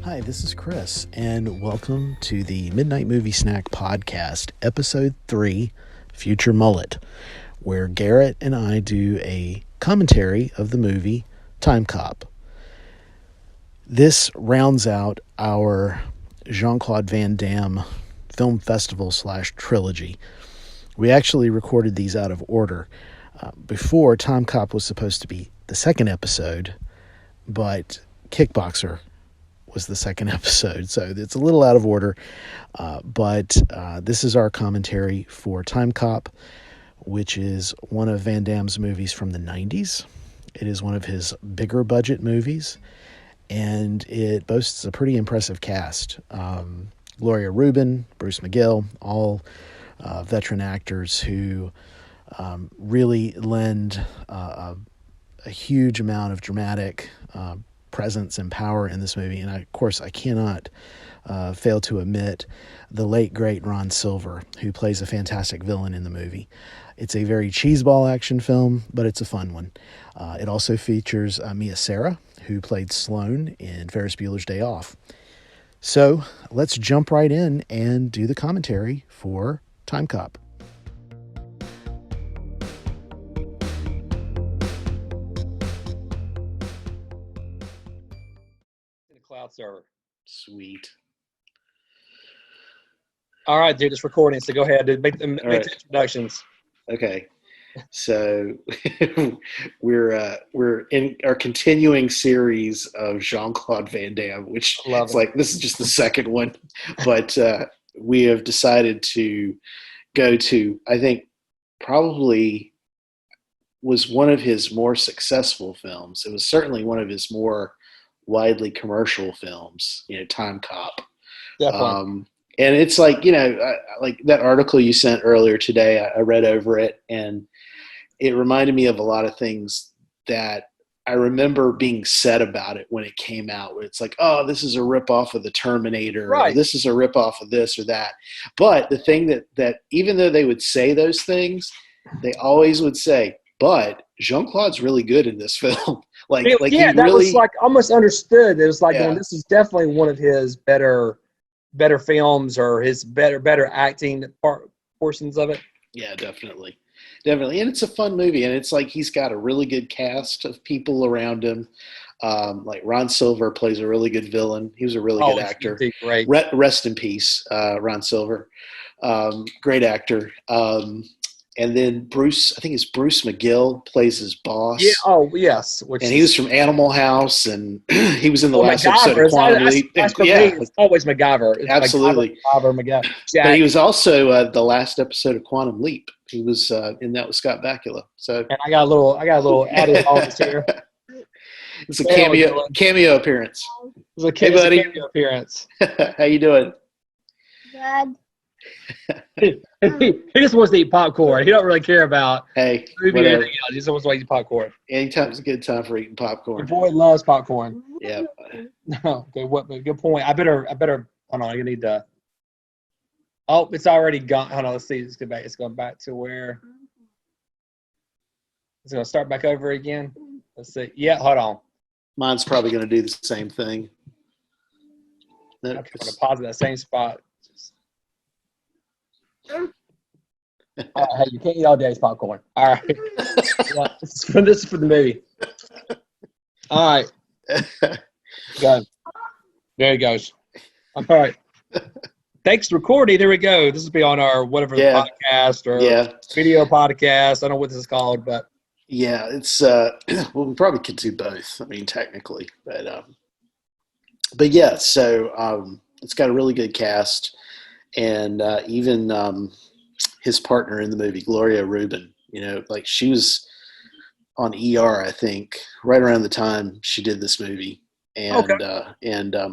Hi, this is Chris, and welcome to the Midnight Movie Snack Podcast, Episode 3, Future Mullet, where Garrett and I do a commentary of the movie Timecop. This rounds out our Jean-Claude Van Damme film festival / trilogy. We actually recorded these out of order. Before, Timecop was supposed to be the second episode, but Kickboxer was the second episode, so it's a little out of order, but this is our commentary for Timecop, which is one of Van Damme's movies from the 90s. It is one of his bigger budget movies, and it boasts a pretty impressive cast. Gloria Reuben, Bruce McGill, all veteran actors who really lend a huge amount of dramatic presence and power in this movie. And of course, I cannot fail to admit the late, great Ron Silver, who plays a fantastic villain in the movie. It's a very cheeseball action film, but it's a fun one. It also features Mia Sara, who played Sloane in Ferris Bueller's Day Off. So let's jump right in and do the commentary for Timecop. Cloud server. Sweet. All right, dude, it's recording. So go ahead, dude. Make the introductions. Okay. So we're in our continuing series of Jean-Claude Van Damme, which it's like this is just the second one, but we have decided to go to, I think, probably was one of his more successful films. It was certainly one of his more widely commercial films, Timecop. Definitely. And it's like, like that article you sent earlier today, I read over it, and it reminded me of a lot of things that I remember being said about it when it came out, where it's like, oh, this is a ripoff of the Terminator, right, or this is a ripoff of this or that. But the thing that even though they would say those things, they always would say, but Jean-Claude's really good in this film. That was like almost understood. It was like, this is definitely one of his better films, or his better acting portions of it. Yeah, definitely. And it's a fun movie, and it's like he's got a really good cast of people around him. Like Ron Silver plays a really good villain. He was a really good actor. Great. Rest in peace, Ron Silver. Great actor. And then Bruce McGill plays his boss. Yeah. Oh, yes. He was from Animal House, and he was in the last episode of Quantum Leap. It's always MacGyver. It's absolutely. MacGyver. Yeah. But he was also the last episode of Quantum Leap. He was in that with Scott Bakula. So, and I got a little added bonus here. It's a cameo appearance. It's a cameo appearance. How you doing? Good. he just wants to eat popcorn. He don't really care about movie or anything else. He just wants to eat popcorn. Anytime's a good time for eating popcorn. Your boy loves popcorn. Yeah. No, okay. Good point. I better. Hold on. You need to. Oh, it's already gone. Hold on. Let's see. Let's get back. It's going back to where. It's going to start back over again. Let's see. Yeah. Hold on. Mine's probably going to do the same thing. Okay, I'm going to pause at that same spot. Hey, you can't eat all day's popcorn. All right. This is for the movie. All right. Go. There he goes. All right. Thanks for recording. There we go. This will be on our whatever podcast or video podcast. I don't know what this is called, but yeah, it's well, we probably could do both. I mean, technically, but yeah. So it's got a really good cast. And even his partner in the movie, Gloria Reuben, like she was on ER, I think, right around the time she did this movie. And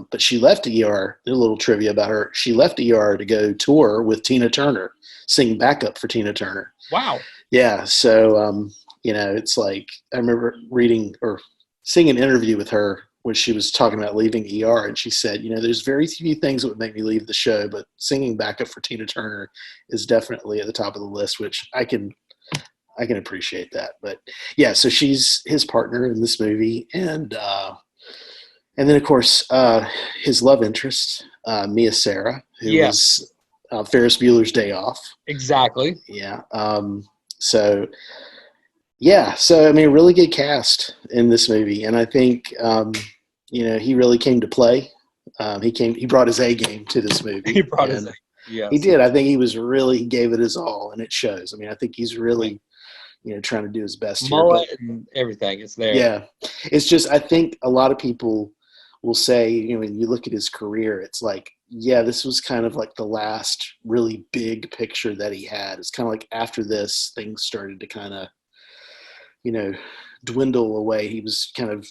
but she left ER. There's a little trivia about her. She left ER to go tour with Tina Turner, sing backup for Tina Turner. Wow. Yeah. So it's like I remember reading or seeing an interview with her when she was talking about leaving ER, and she said, there's very few things that would make me leave the show, but singing backup for Tina Turner is definitely at the top of the list, which I can appreciate that. But yeah, so she's his partner in this movie, and And then, of course, his love interest, Mia Sara, who was Ferris Bueller's Day Off. Exactly. Yeah. So I mean, a really good cast in this movie, and I think he really came to play. He brought his A game to this movie. He brought his A. Yes. He did. I think he gave it his all, and it shows. I mean, I think he's really, trying to do his best Mullet here. and everything is there. Yeah. It's just, I think a lot of people will say, when you look at his career, it's like, yeah, this was kind of like the last really big picture that he had. It's kind of like after this, things started to kind of, dwindle away. He was kind of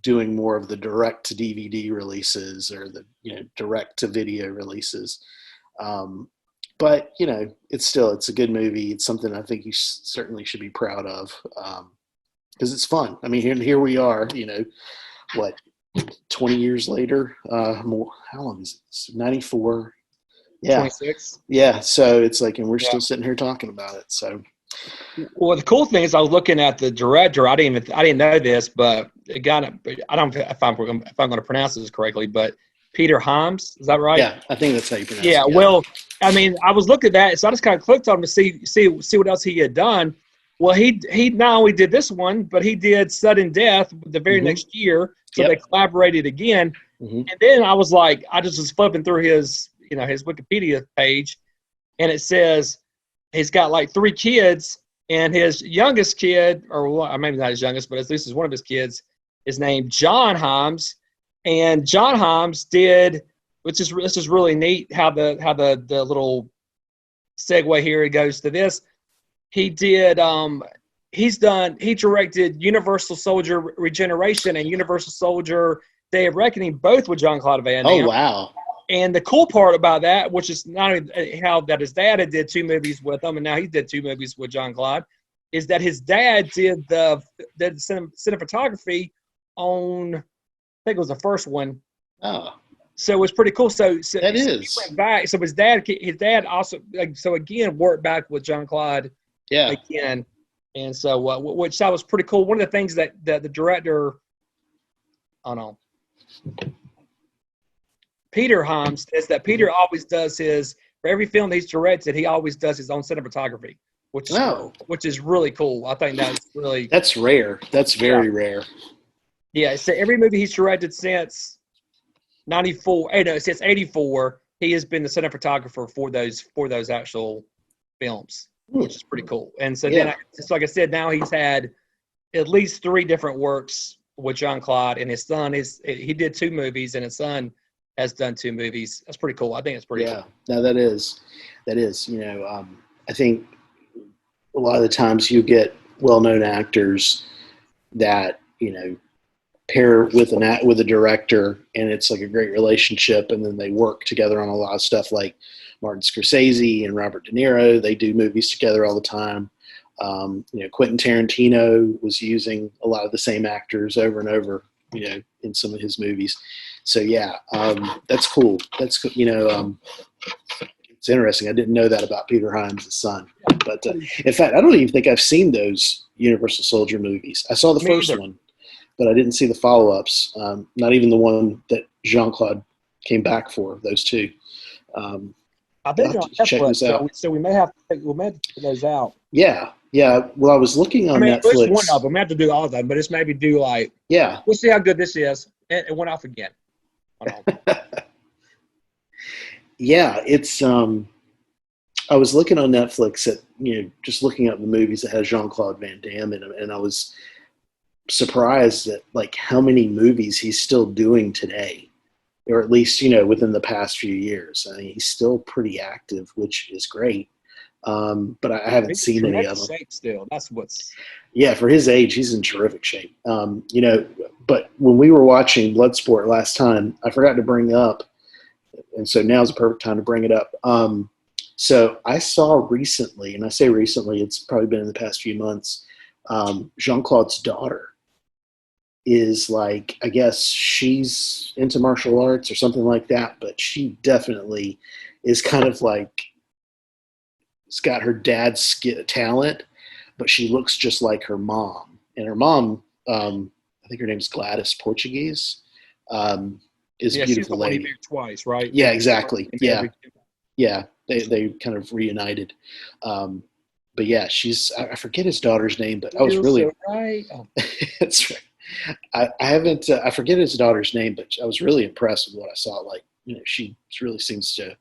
doing more of the direct to DVD releases or the, direct to video releases. But it's a good movie. It's something I think you certainly should be proud of. Because it's fun. I mean, here we are, 20 years later, more, how long is it? 94. Yeah. 26. Yeah. So it's like, and we're still sitting here talking about it. So, well, the cool thing is I was looking at the director. I didn't know this, but it got, I don't know if I'm going to pronounce this correctly, but Peter Hyams, is that right? Yeah. I think that's how you pronounce it. Yeah. Well, I mean, I was looking at that, so I just kind of clicked on him to see what else he had done. Well, he not only did this one, but he did Sudden Death the very next year. So they collaborated again. Mm-hmm. And then I was like, I just was flipping through his Wikipedia page, and it says he's got like 3 kids, and his youngest kid, or maybe not his youngest, but at least is one of his kids, is named John Hyams. And John Hyams did, this is really neat how the little segue here it goes to this. He did he directed Universal Soldier Regeneration and Universal Soldier Day of Reckoning, both with Jean-Claude Van Damme. Oh, wow. And the cool part about that, which is not only how that his dad did 2 movies with him, and now he did 2 movies with Jean-Claude, is that his dad did the cinematography on, I think it was the first one. Oh. So it was pretty cool. So that is. He went back. So his dad also, again, worked back with Jean-Claude. Yeah. Again. And so, which that was pretty cool. One of the things that the director, Peter Hyams, is that Peter always does for every film he's directed, he always does his own cinematography, which is really cool. I think that's rare. That's very rare. Yeah. So every movie he's directed since 94, since 84, he has been the cinematographer for those actual films, which is pretty cool. And so then, just like I said, now he's had at least 3 different works with Jean-Claude, and his son he did 2 movies, and his son has done 2 movies. That's pretty cool. I think it's pretty cool. Yeah, no, that is. I think a lot of the times you get well-known actors that, pair with a director, and it's like a great relationship, and then they work together on a lot of stuff, like Martin Scorsese and Robert De Niro. They do movies together all the time. Quentin Tarantino was using a lot of the same actors over and over, in some of his movies. So that's cool. That's cool. It's interesting. I didn't know that about Peter Hyams' son. But in fact, I don't even think I've seen those Universal Soldier movies. I saw the first one, but I didn't see the follow-ups. Not even the one that Jean-Claude came back for. Those 2. I think check this out. So we may have to check those out. Yeah. Well, I was looking on Netflix. At least one of them. We have to do all of them, but just maybe do we'll see how good this is. It went off again. Yeah, it's. I was looking on Netflix at just looking up the movies that has Jean-Claude Van Damme in them, and I was surprised at how many movies he's still doing today, or at least within the past few years. I mean, he's still pretty active, which is great. But I haven't seen any of them. Shape still. That's what's. Yeah, for his age, he's in terrific shape. But when we were watching Bloodsport last time, I forgot to bring up, and so now's the perfect time to bring it up. So I saw recently, and I say recently, it's probably been in the past few months, Jean-Claude's daughter is I guess she's into martial arts or something like that, but she definitely is kind of it's got her dad's talent, but she looks just like her mom. And her mom, I think her name's Gladys Portuguese. She's beautiful the one he lady. married twice, right? Yeah, exactly. Yeah. They kind of reunited. But yeah, I forget his daughter's name, but I was really so right. Oh. That's right. I haven't. I forget his daughter's name, but I was really impressed with what I saw. Like, she really seems to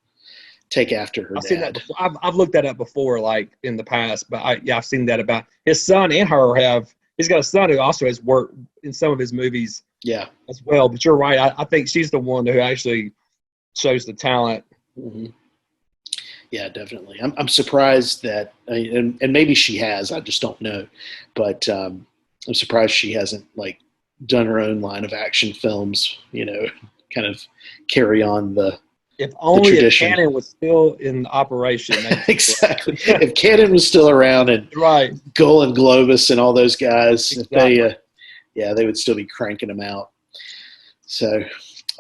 take after her I've seen that dad. before. I've looked that up before, like in the past. But I've seen that about his son and her have. He's got a son who also has worked in some of his movies. Yeah, as well. But you're right. I think she's the one who actually shows the talent. Mm-hmm. Yeah, definitely. I'm surprised that, and maybe she has. I just don't know, but I'm surprised she hasn't like done her own line of action films. Kind of carry on the If only tradition. If Canon was still in operation. Exactly. If Canon was still around and right, Gull and Globus and all those guys, exactly. if they would still be cranking them out. So,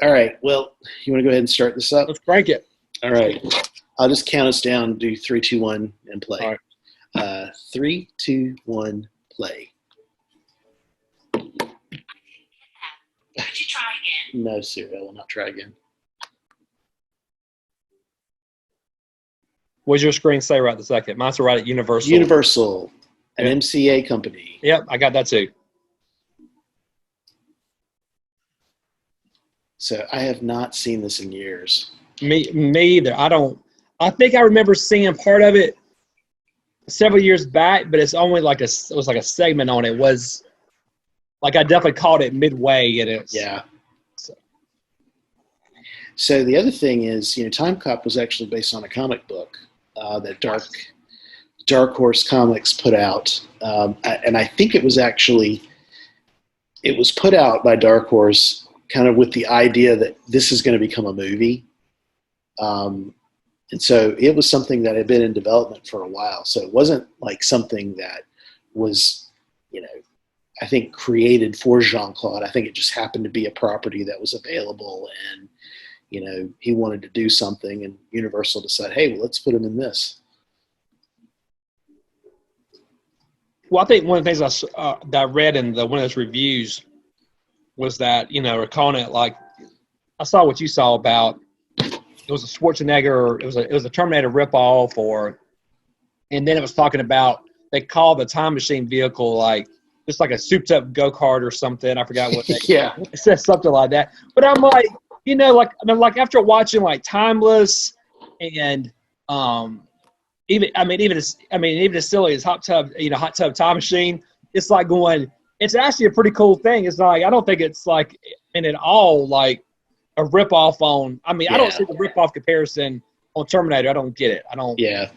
all right. Well, you want to go ahead and start this up? Let's crank it. All right. I'll just count us down, do 3, 2, 1, and play. All right. 3, 2, 1, play. Did you try again? No, sir. I will not try again. What's your screen say right this second? Mine's right at Universal. Universal, an MCA company. Yep, I got that too. So I have not seen this in years. Me either. I think I remember seeing part of it several years back, but it's only like it was like a segment on it. It was like I definitely caught it midway and it's yeah. So the other thing is, Timecop was actually based on a comic book that Dark Horse Comics put out, and I think it was put out by Dark Horse kind of with the idea that this is going to become a movie. And so it was something that had been in development for a while. So it wasn't like something that was, I think created for Jean-Claude. I think it just happened to be a property that was available and, he wanted to do something and Universal decided, hey, well, let's put him in this. Well, I think one of the things that I read in one of those reviews was that, we're calling it like, I saw what you saw about, it was a Schwarzenegger, it was a Terminator ripoff and then it was talking about, they called the time machine vehicle like, just like a souped up go-kart or something. I forgot what they it said something like that. But I'm like, like after watching like Timeless and even as silly as Hot Tub Time Machine, it's like going, it's actually a pretty cool thing. It's like, I don't think it's like in at all like a ripoff on, I don't see the ripoff comparison on Terminator. I don't get it. I don't. Yeah.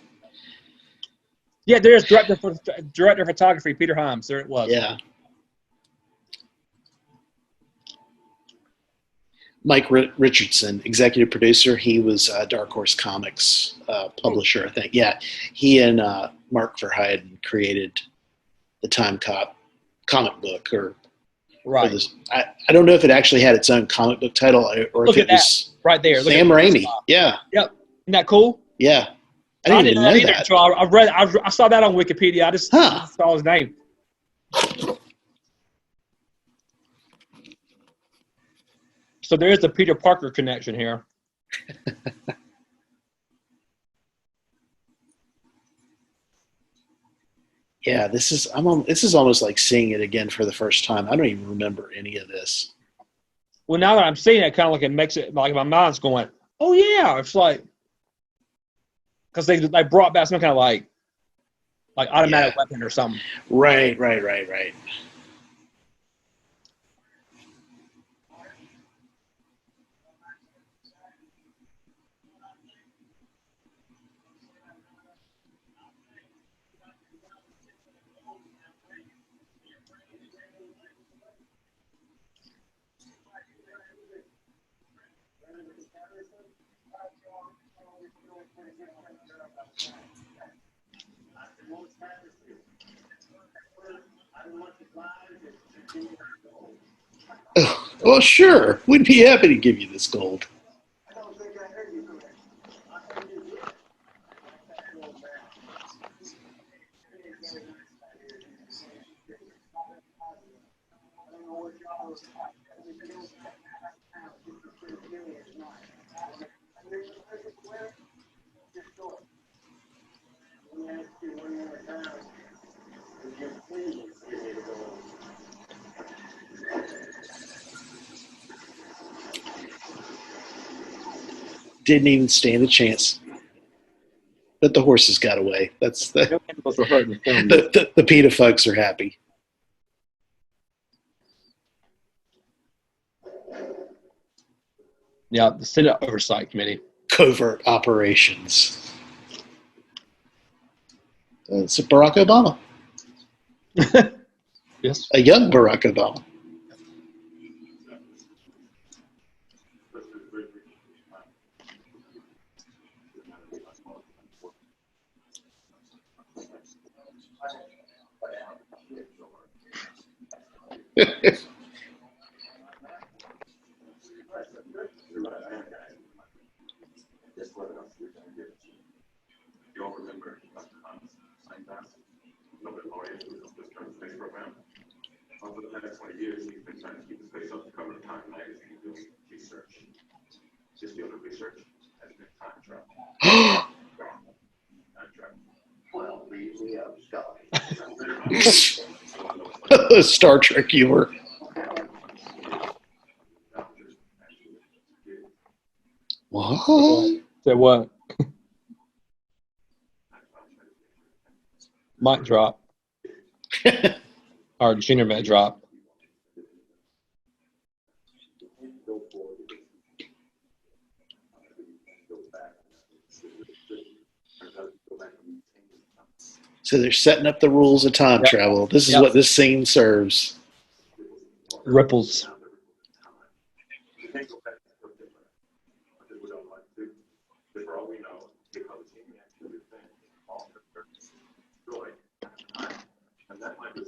Yeah, there's director of photography, Peter Hyams. There it was. Yeah. Mike Richardson, executive producer. He was Dark Horse Comics publisher, I think. Yeah, he and Mark Verheiden created the Timecop comic book, right. I don't know if it actually had its own comic book title or Look if it was right there. Sam Raimi. Yeah. Yep. Isn't that cool? Yeah. I didn't even know that. So I saw that on Wikipedia. I just saw his name. So there is a Peter Parker connection here. Yeah, this is almost like seeing it again for the first time. I don't even remember any of this. Well, now that I'm seeing it, kind of like it makes it like my mind's going, oh yeah, it's like because they brought back some kind of like automatic weapon or something. Right. Oh, well, sure. We'd be happy to give you this gold. Didn't even stand a chance. But the horses got away. That's the No animals were hurt in the film. the PETA folks are happy. Yeah, the Senate Oversight Committee. Covert operations. It's Barack Obama. Yes. A young Barack Obama. For the past 20 years, he's been trying to keep his face off the cover of Time magazine doing research. His field of research has been time travel. Time travel. Well, we have Star Trek humor. What? Say what? Mic drop. Or junior mic drop. So they're setting up the rules of time travel. This is what this scene serves. Ripples. That might be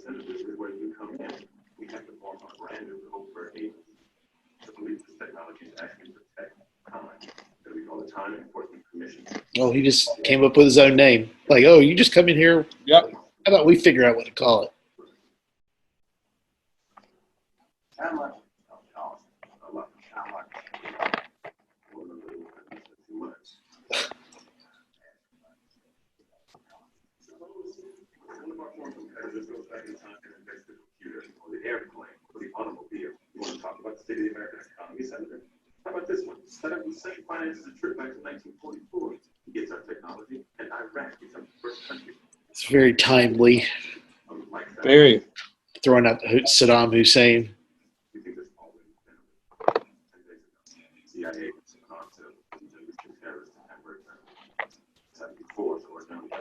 where you come in. We have to form a brand new code for agents to believe this technology is actually protect time. That we call the Time Enforcement Commission. Oh, he just came up with his own name. Like, oh, you just come in here. Yep. How about we figure out what to call it? How much? How much? This goes back in time and invest the computer or the airplane or the automobile. You want to talk about the state of the American economy, Senator? How about this one? Saddam Hussein finances a trip back to 1944. He gets our technology, and Iraq becomes the first country. It's very timely. Very. Throwing out Saddam Hussein. We think this always been 10 days ago. CIA was on to Ferris and Hamburg. 74, so we're down to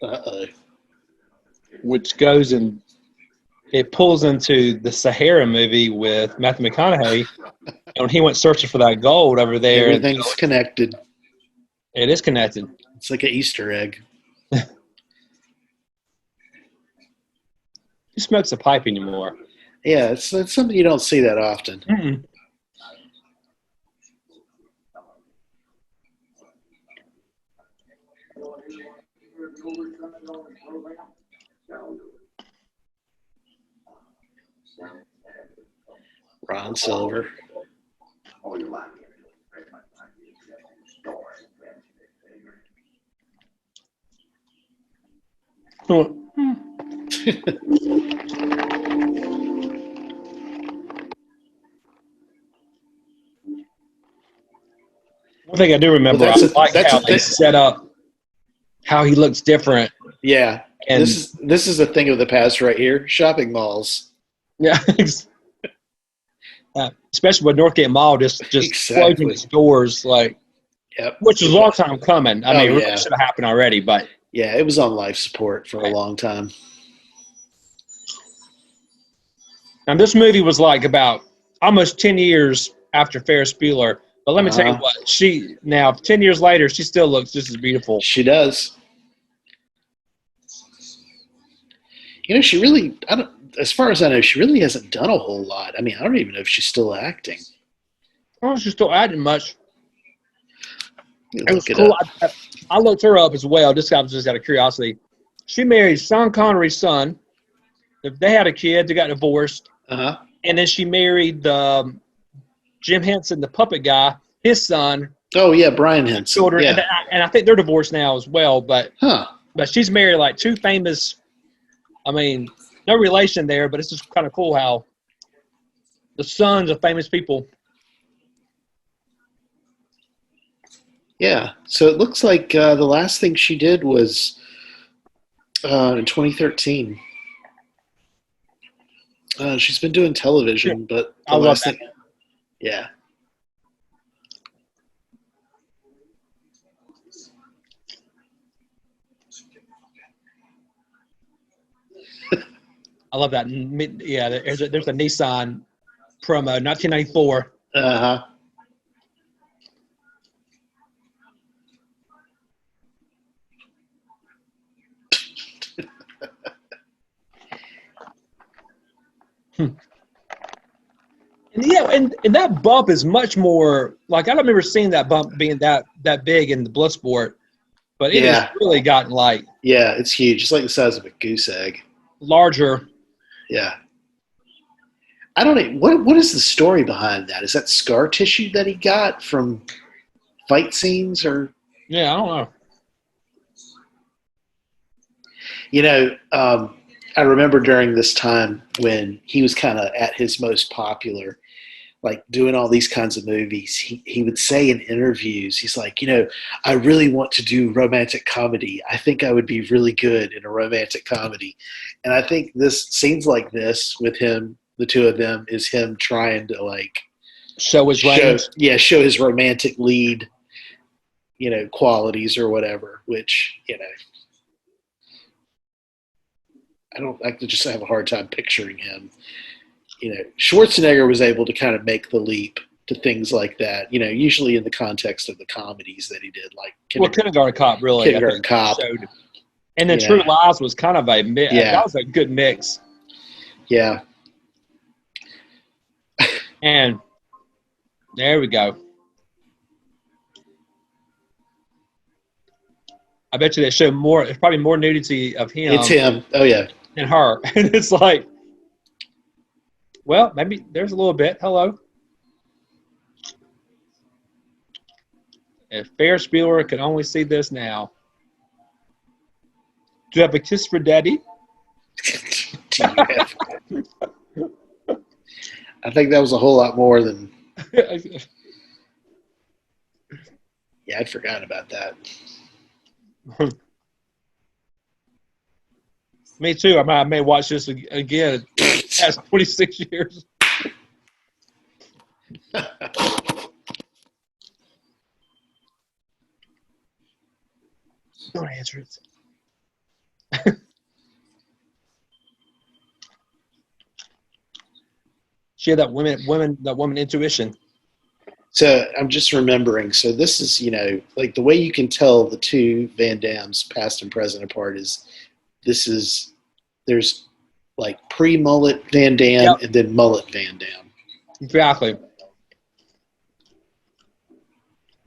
Uh-oh. Which goes and it pulls into the Sahara movie with Matthew McConaughey. And when he went searching for that gold over there, Everything's connected. it is connected. It's like an Easter egg. Who smokes a pipe anymore? Yeah, it's something you don't see that often. Mm-mm. Ron Silver. Oh, one thing I do remember, Well, I like how they set up how he looks different. Yeah, And this is a thing of the past right here. Shopping malls. yeah, especially with Northgate Mall just Exactly. closing its doors, like, Yep. which was a long time coming. I mean, it yeah. really should have happened already, but Yeah, it was on life support for a long time. and this movie was like about almost 10 years after Ferris Bueller. But let me tell you what, 10 years later, she still looks just as beautiful. She does. You know, she really, as far as I know, she really hasn't done a whole lot. I mean, I don't even know if she's still acting. Oh, she's still adding much. It was Look cool. up. I looked her up as well. Just out of curiosity. She married Sean Connery's son. They had a kid. They got divorced. Uh-huh. And then she married Jim Henson, the puppet guy, his son. Oh, yeah, Brian Henson. Children. Yeah. And I think they're divorced now as well. But Huh. But she's married like two famous. I mean, no relation there, but it's just kind of cool how the sons of famous people. Yeah. So it looks like the last thing she did was in 2013. She's been doing television, but the last thing, yeah. I love that. Yeah, there's a Nissan promo, 1994. Uh-huh. And yeah, and that bump is much more like I don't remember seeing that bump being that big in the Bloodsport, but it has really gotten like it's huge. It's like the size of a goose egg. Larger. Yeah. I don't know what is the story behind that? Is that scar tissue that he got from fight scenes or? Yeah, I don't know. You know, I remember during this time when he was kind of at his most popular, like doing all these kinds of movies, he would say in interviews, he's like, you know, I really want to do romantic comedy. I think I would be really good in a romantic comedy. And I think this scenes like this with him, the two of them, is him trying to like show his range. Show his romantic lead, you know, qualities or whatever, which, you know, I just have a hard time picturing him. You know, Schwarzenegger was able to kind of make the leap to things like that, you know, usually in the context of the comedies that he did, like Kindergarten Cop, really. Kindergarten Cop. Showed. And then True Lies was kind of a mix. Yeah. That was a good mix. Yeah. And there we go. I bet you they show more. It's probably more nudity of him. It's him. Oh, yeah. And her. And it's like, well, maybe there's a little bit. Hello. If Ferris Bueller could only see this now. Do you have a kiss for Daddy? I think that was a whole lot more than. Yeah, I'd forgotten about that. Me too. I may watch this again. Past 26 years. Don't answer it. She had that woman intuition. So I'm just remembering. So this is, you know, like the way you can tell the two Van Dammes, past and present, apart is there's like pre-Mullet Van Damme and then Mullet Van Damme. Exactly.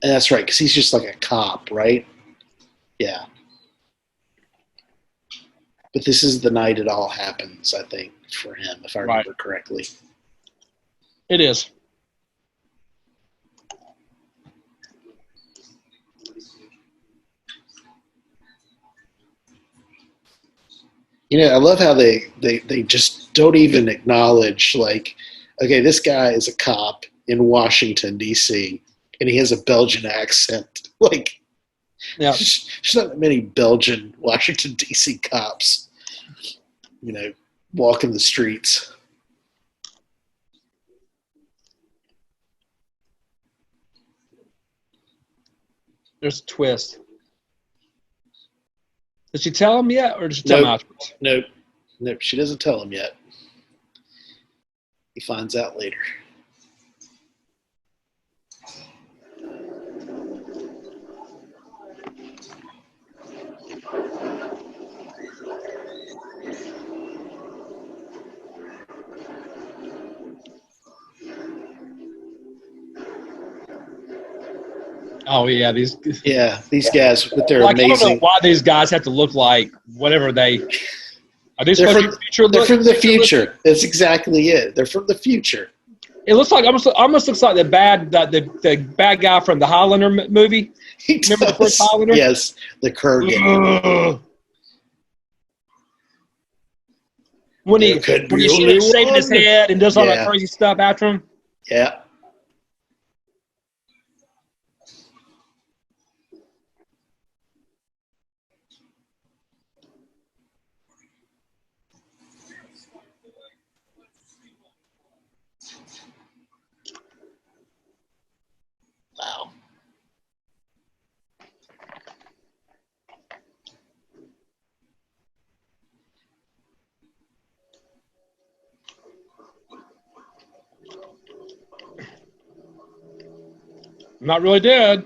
And that's right, because he's just like a cop, right? Yeah. But this is the night it all happens, I think, for him, if I remember correctly. It is. You know, I love how they just don't even acknowledge, like, okay, this guy is a cop in Washington, D.C., and he has a Belgian accent. Like, there's not that many Belgian Washington, D.C. cops, you know, walking the streets. There's a twist. Did she tell him yet, or did she tell him afterwards? Nope. She doesn't tell him yet. He finds out later. Oh yeah, these guys with their amazing. I don't know why these guys have to look like whatever they. Are these they're from future? They're from the future. That's exactly it. They're from the future. It looks like almost looks like the bad guy from the Highlander movie. Remember the first Highlander? Yes, the Kurgan. when There could when be you see only him shaving his one. head and does all that Yeah. crazy stuff after him. Yeah. Wow. I'm not really dead.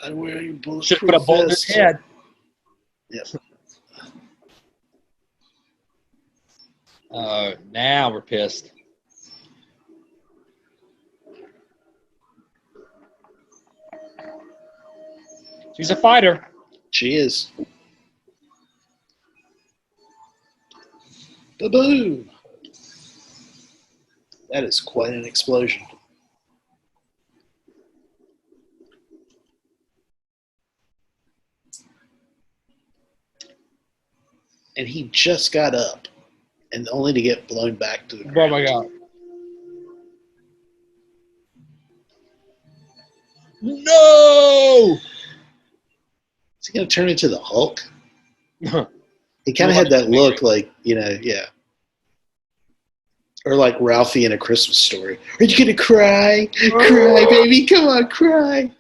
I'm wearing bulletproof Should put a bullet in his vest. head. Yep. Now we're pissed. She's a fighter. She is. Ba-boom! That is quite an explosion. And he just got up, and only to get blown back to the Oh ground. my god. No! Is he going to turn into the Hulk? Huh. He kind of had that look like, yeah. Or like Ralphie in A Christmas Story. Are you going to cry? Cry, baby. Come on, cry.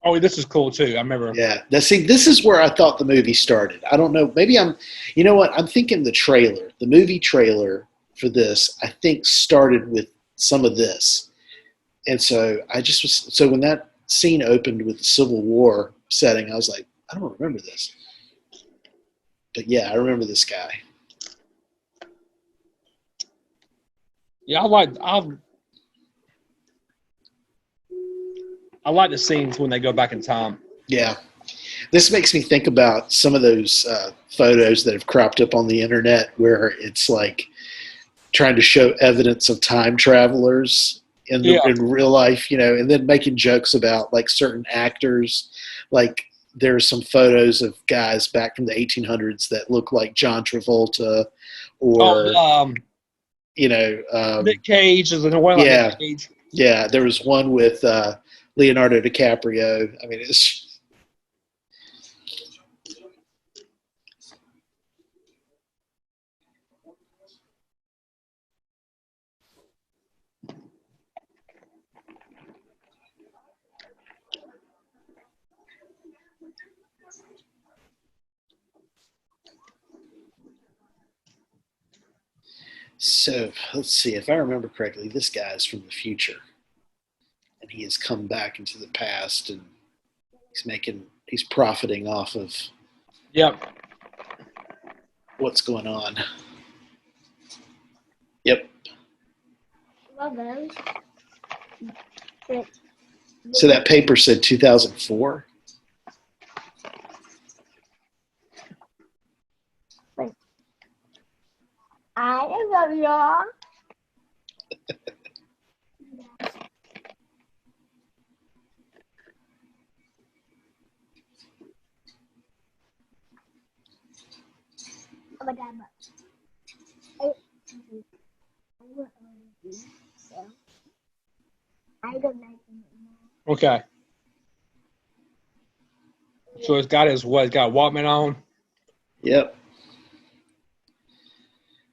Oh, this is cool too. I remember. Yeah. Now, see, this is where I thought the movie started. I don't know. Maybe you know what? I'm thinking the trailer, the movie trailer for this, I think started with some of this. And so so when that scene opened with the Civil War setting, I was like, I don't remember this. But yeah, I remember this guy. Yeah, I like the scenes when they go back in time. Yeah. This makes me think about some of those photos that have cropped up on the internet where it's like trying to show evidence of time travelers in real life, and then making jokes about like certain actors. Like there's some photos of guys back from the 1800s that look like John Travolta or, Nick Cage is the one. yeah. Nick Cage. Yeah, there was one with Leonardo DiCaprio. I mean, it's so. Let's see if I remember correctly. This guy is from the future, and he has come back into the past, and he's profiting off of Yep. what's going on. Yep. Love those. So that paper said 2004. I love y'all. Oh my god, but I don't like them anymore. Okay. So he's got he's got a Walkman on. Yep.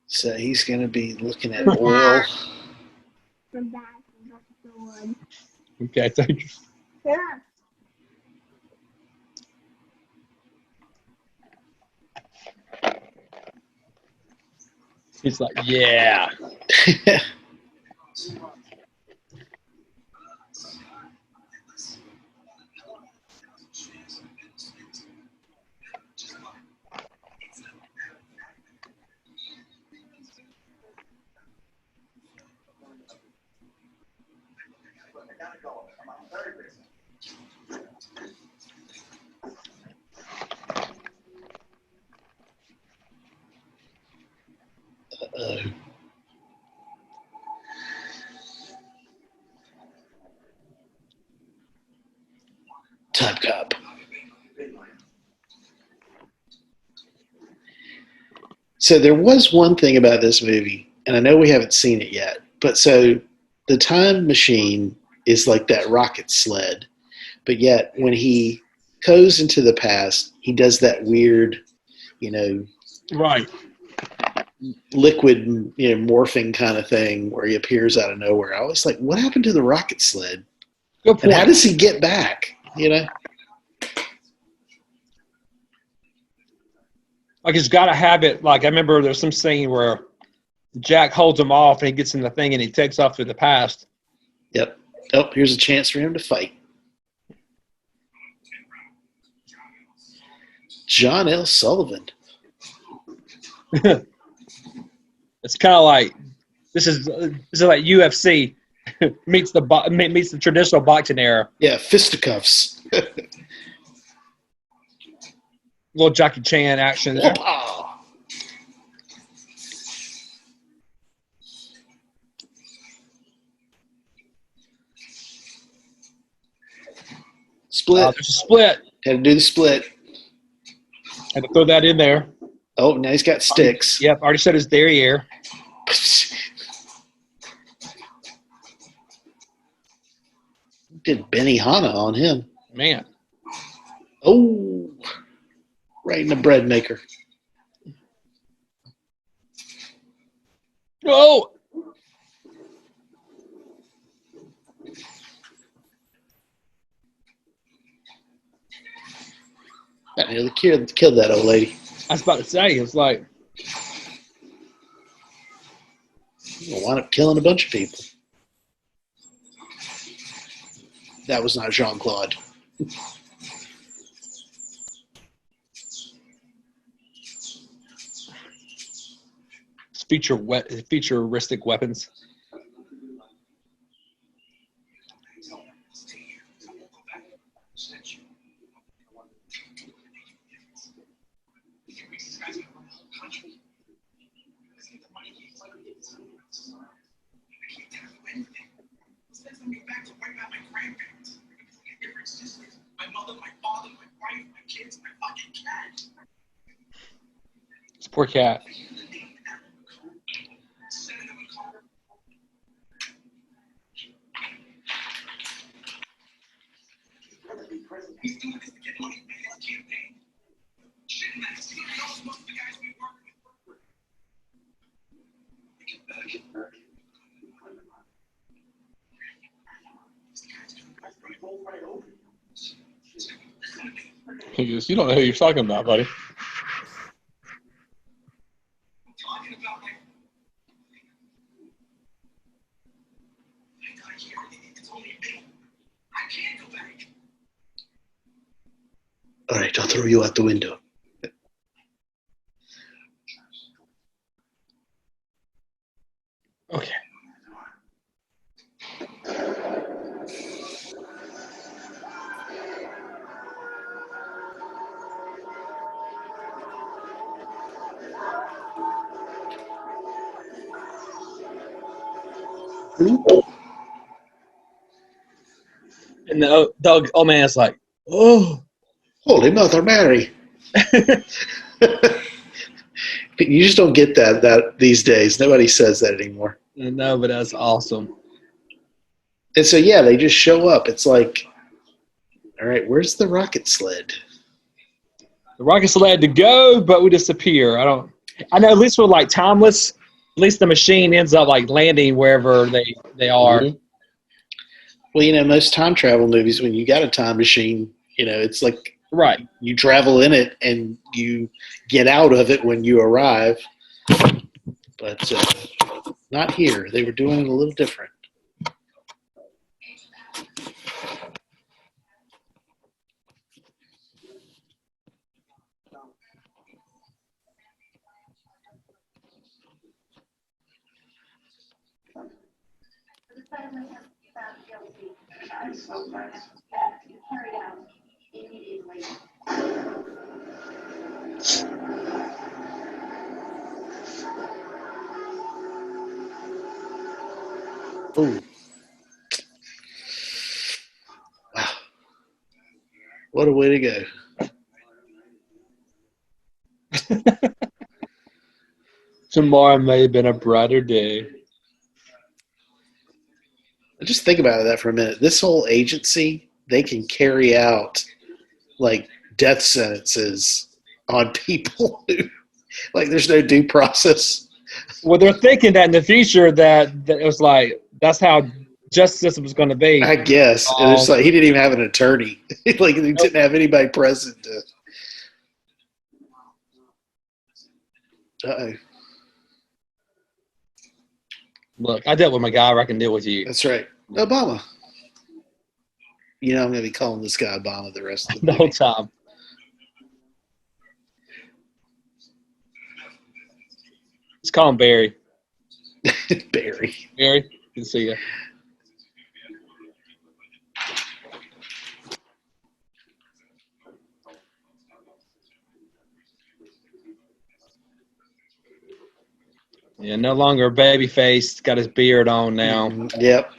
So he's going to be looking at oil. From that, that's the one. Okay, thank you. Yeah. He's like, yeah. Timecop. So there was one thing about this movie, and I know we haven't seen it yet, but so the time machine is like that rocket sled, but yet when he goes into the past, he does that weird, Right. liquid, morphing kind of thing where he appears out of nowhere. I was like, what happened to the rocket sled? Good point. And how does he get back? Like, he's got to have it. Like, I remember there's some scene where Jack holds him off and he gets in the thing and he takes off through the past. Yep. Oh, here's a chance for him to fight. John L. Sullivan. It's kind of like this is like UFC meets the traditional boxing era. Yeah, fisticuffs. Little Jackie Chan action there. Split. There's a split. Had to do the split. Had to throw that in there. Oh, now he's got sticks. Yep, already said his derriere. Did Benihana on him. Man. Oh, right in the bread maker. Oh! That nearly killed that old lady. I was about to say, it's like... You'll wind up killing a bunch of people. That was not Jean-Claude. Futuristic weapons. This poor cat. He goes, you don't know who you're talking about, buddy. All right, I'll throw you out the window. Okay. And the old man is like, oh. Holy Mother Mary. You just don't get that these days. Nobody says that anymore. No, but that's awesome. And so, yeah, they just show up. It's like, all right, where's the rocket sled? The rocket sled to go, but we disappear. I know at least with like Timeless, at least the machine ends up like landing wherever they are. Mm-hmm. Well, most time travel movies, when you got a time machine, it's like right. You travel in it and you get out of it when you arrive. But not here. They were doing it a little different. Ooh. Wow. What a way to go. Tomorrow may have been a brighter day. Just think about that for a minute. This whole agency, they can carry out like death sentences on people who, like, there's no due process. Well, they're thinking that in the future that it was like that's how justice system was going to be. I guess. And it's like he didn't even have an attorney. Like he didn't have anybody present to. Uh-oh. Look, I dealt with my guy. I can deal with you. That's right. Obama. You know I'm going to be calling this guy Obama the rest of the The movie. whole time. Let's call him Barry. Barry. Barry, good to see you. Yeah, no longer baby faced. Got his beard on now. Yep.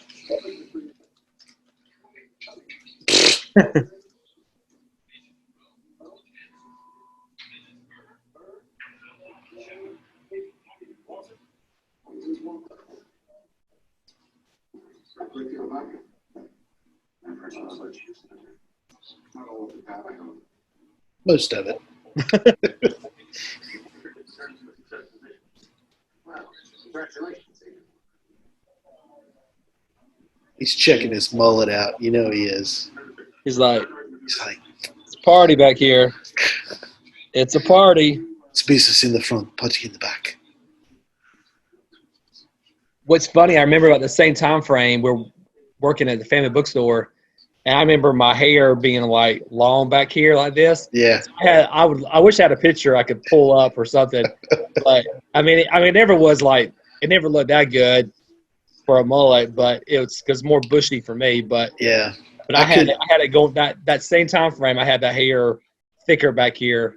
Most of it. He's checking his mullet out. You know he is. He's like, He's like, it's a party back here. It's a party. it's business in the front, party in the back. What's funny, I remember about the same time frame, we're working at the family bookstore, and I remember my hair being like long back here like this. Yeah. I wish I had a picture I could pull up or something. But I mean, it never was like it never looked that good for a mullet, but it was more bushy for me. But Yeah. I had it going that same time frame. I had that hair thicker back here.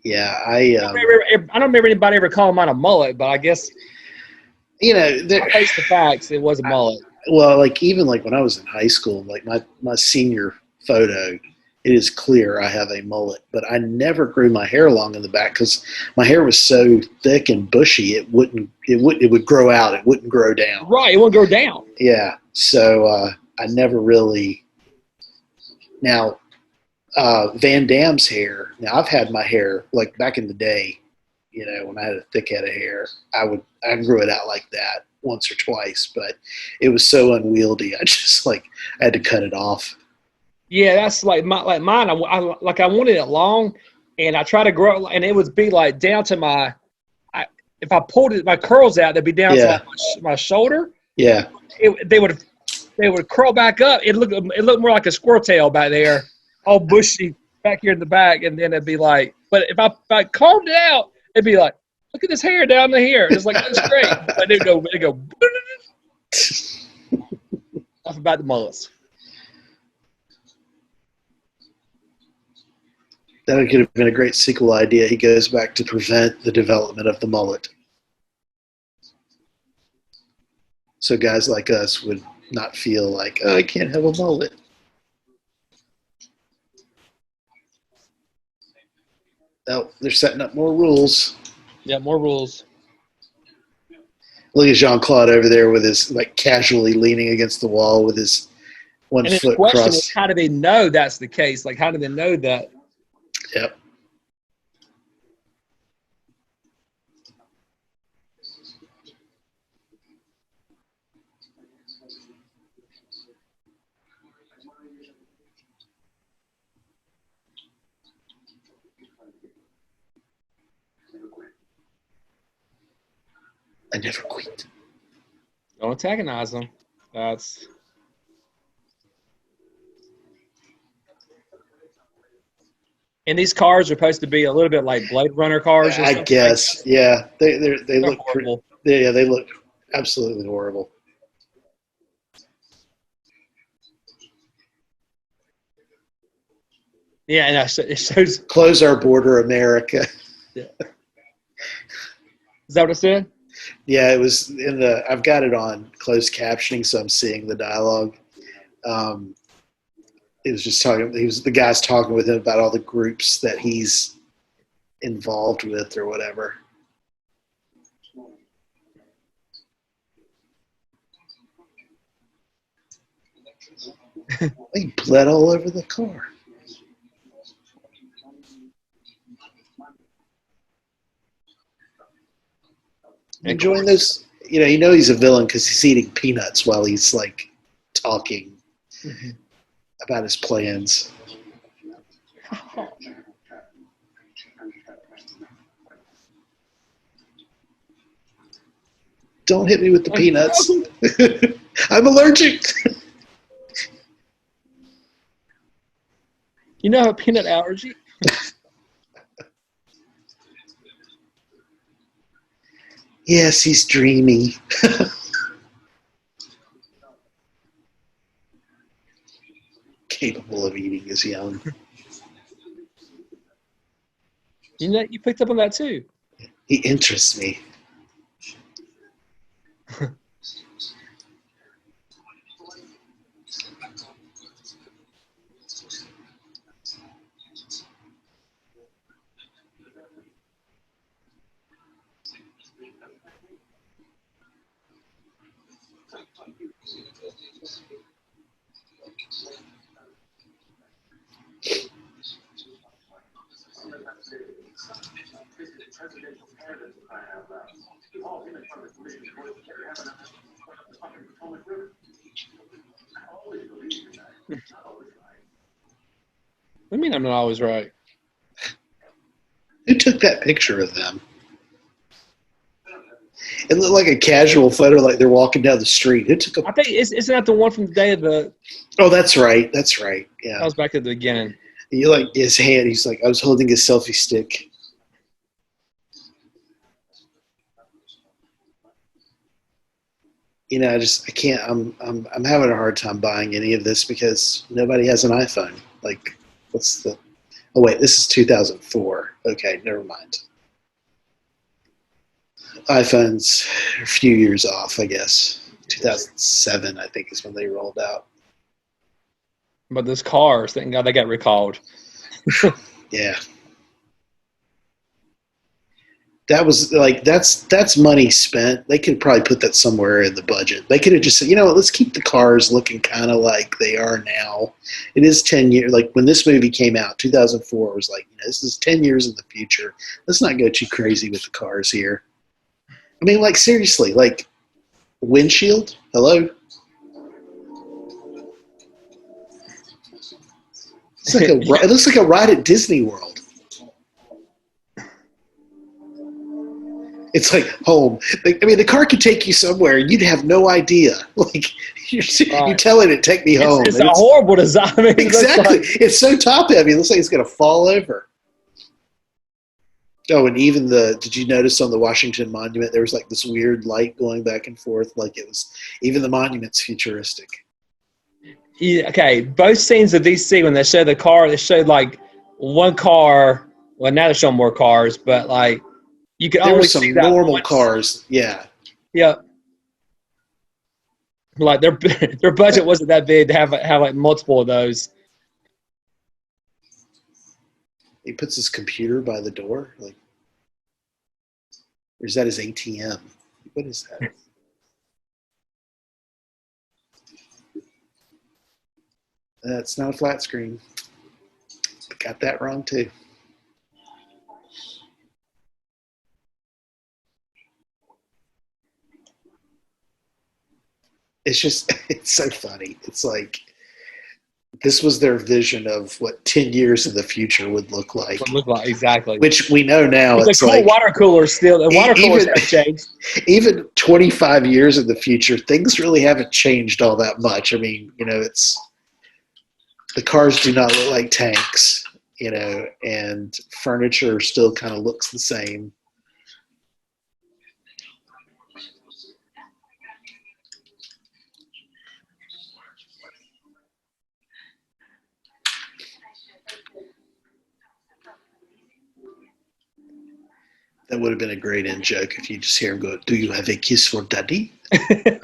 Yeah. I don't remember anybody ever calling mine a mullet, but I guess You know, I face the facts. It was a mullet. well, like even like when I was in high school, like my senior photo, it is clear I have a mullet, but I never grew my hair long in the back because my hair was so thick and bushy. It would grow out. It wouldn't grow down. Right, it won't go down. Yeah. So I never really. Now, Van Damme's hair. Now I've had my hair like back in the day. You know, when I had a thick head of hair, I grew it out like that once or twice, but it was so unwieldy. I just I had to cut it off. Yeah, that's like mine. I wanted it long, and I tried to grow it, and it would be like down to if I pulled my curls out, they'd be down to like my shoulder. Yeah. They would curl back up. It looked more like a squirrel tail back there, all bushy back here in the back, and then it'd be like. But if I combed it out, it'd be like, look at this hair down to here. It's like that's great. But it'd go. Enough about the mullets. That could have been a great sequel idea. He goes back to prevent the development of the mullet. So guys like us would not feel like, oh, I can't have a mullet. Oh, they're setting up more rules. Yeah, more rules. Look at Jean-Claude over there with his, casually leaning against the wall with his one and foot the question crossed. is, how do they know that's the case? Like, how do they know that? Yep. I never quit. Don't antagonize them. That's and these cars are supposed to be a little bit like Blade Runner cars. Or I something. guess, yeah. They They're look horrible. they look absolutely horrible. Yeah, and it shows. Close our border, America. Yeah. Is that what it said? Yeah, it was in the. I've got it on closed captioning, so I'm seeing the dialogue. It was just talking. The guy's talking with him about all the groups that he's involved with or whatever. He bled all over the car. Enjoying those, you know he's a villain because he's eating peanuts while he's like talking about his plans. Don't hit me with the peanuts. I'm allergic. You know, I have a peanut allergy. Yes, he's dreamy. Capable of eating as young. You know, you picked up on that too. He interests me. What do you mean I'm not always right? Who took that picture of them? It looked like a casual photo, like they're walking down the street. It took I think isn't that the one from the day of the? Oh, that's right. That's right. Yeah. That was back at the beginning. You like his hand. He's like, I was holding his selfie stick. You know, I can't. I'm having a hard time buying any of this because nobody has an iPhone. Like, what's the? Oh wait, this is 2004. Okay, never mind. iPhones are a few years off, I guess. 2007, I think, is when they rolled out. But those cars, thank God they got recalled. Yeah. That was like that's money spent. They could probably put that somewhere in the budget. They could have just said, you know what, let's keep the cars looking kind of like they are now. It is 10 years. Like when this movie came out, 2004, it was like, this is 10 years in the future. Let's not go too crazy with the cars here. I mean, like seriously, like windshield. Hello. It's like it looks like a ride at Disney World. It's like home. Like, I mean, the car could take you somewhere, and you'd have no idea. Like you're telling it, take me home. It's a horrible design. I mean, exactly. It's so top heavy. It looks like it's going to fall over. Oh, and even did you notice on the Washington Monument, there was like this weird light going back and forth. Like it was, even the monument's futuristic. Yeah, okay, both scenes of DC, when they show the car, they showed like one car. Well, now they're showing more cars, but like you could there only were some see that normal once. Cars. Yeah. Yeah. Like their budget wasn't that big to have like multiple of those. He puts his computer by the door, like, or is that his ATM? What is that? That's not a flat screen. Got that wrong too. It's just, it's so funny. It's like, this was their vision of what 10 years in the future would look like. Exactly. Which we know now. It's cool like water coolers still. The water coolers have changed. Even 25 years in the future, things really haven't changed all that much. I mean, the cars do not look like tanks, and furniture still kind of looks the same. That would have been a great end joke if you just hear him go, "Do you have a kiss for daddy?" I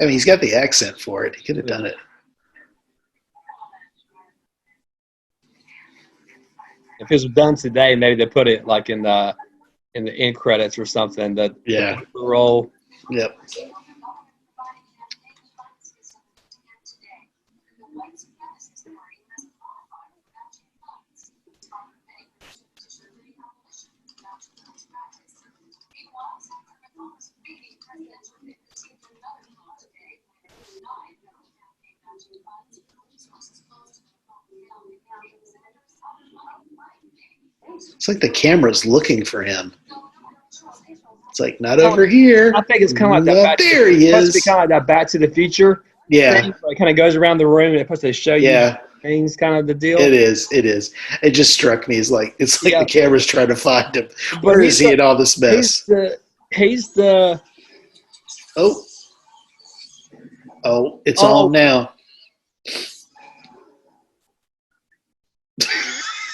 mean, he's got the accent for it. He could have done it. If it was done today, maybe they put it like in the end credits or something. The roll. Yep. It's like the camera's looking for him. It's like, not over here. I think it's kind of like that. Not there he Supposed to be is. kind of like that Back to the Future. Yeah. Thing, where it kind of goes around the room and it's supposed to show you things, kind of the deal. It is. It just struck me as like it's like the camera's trying to find him. But Where is he in all this mess? He's the. Oh, it's on now.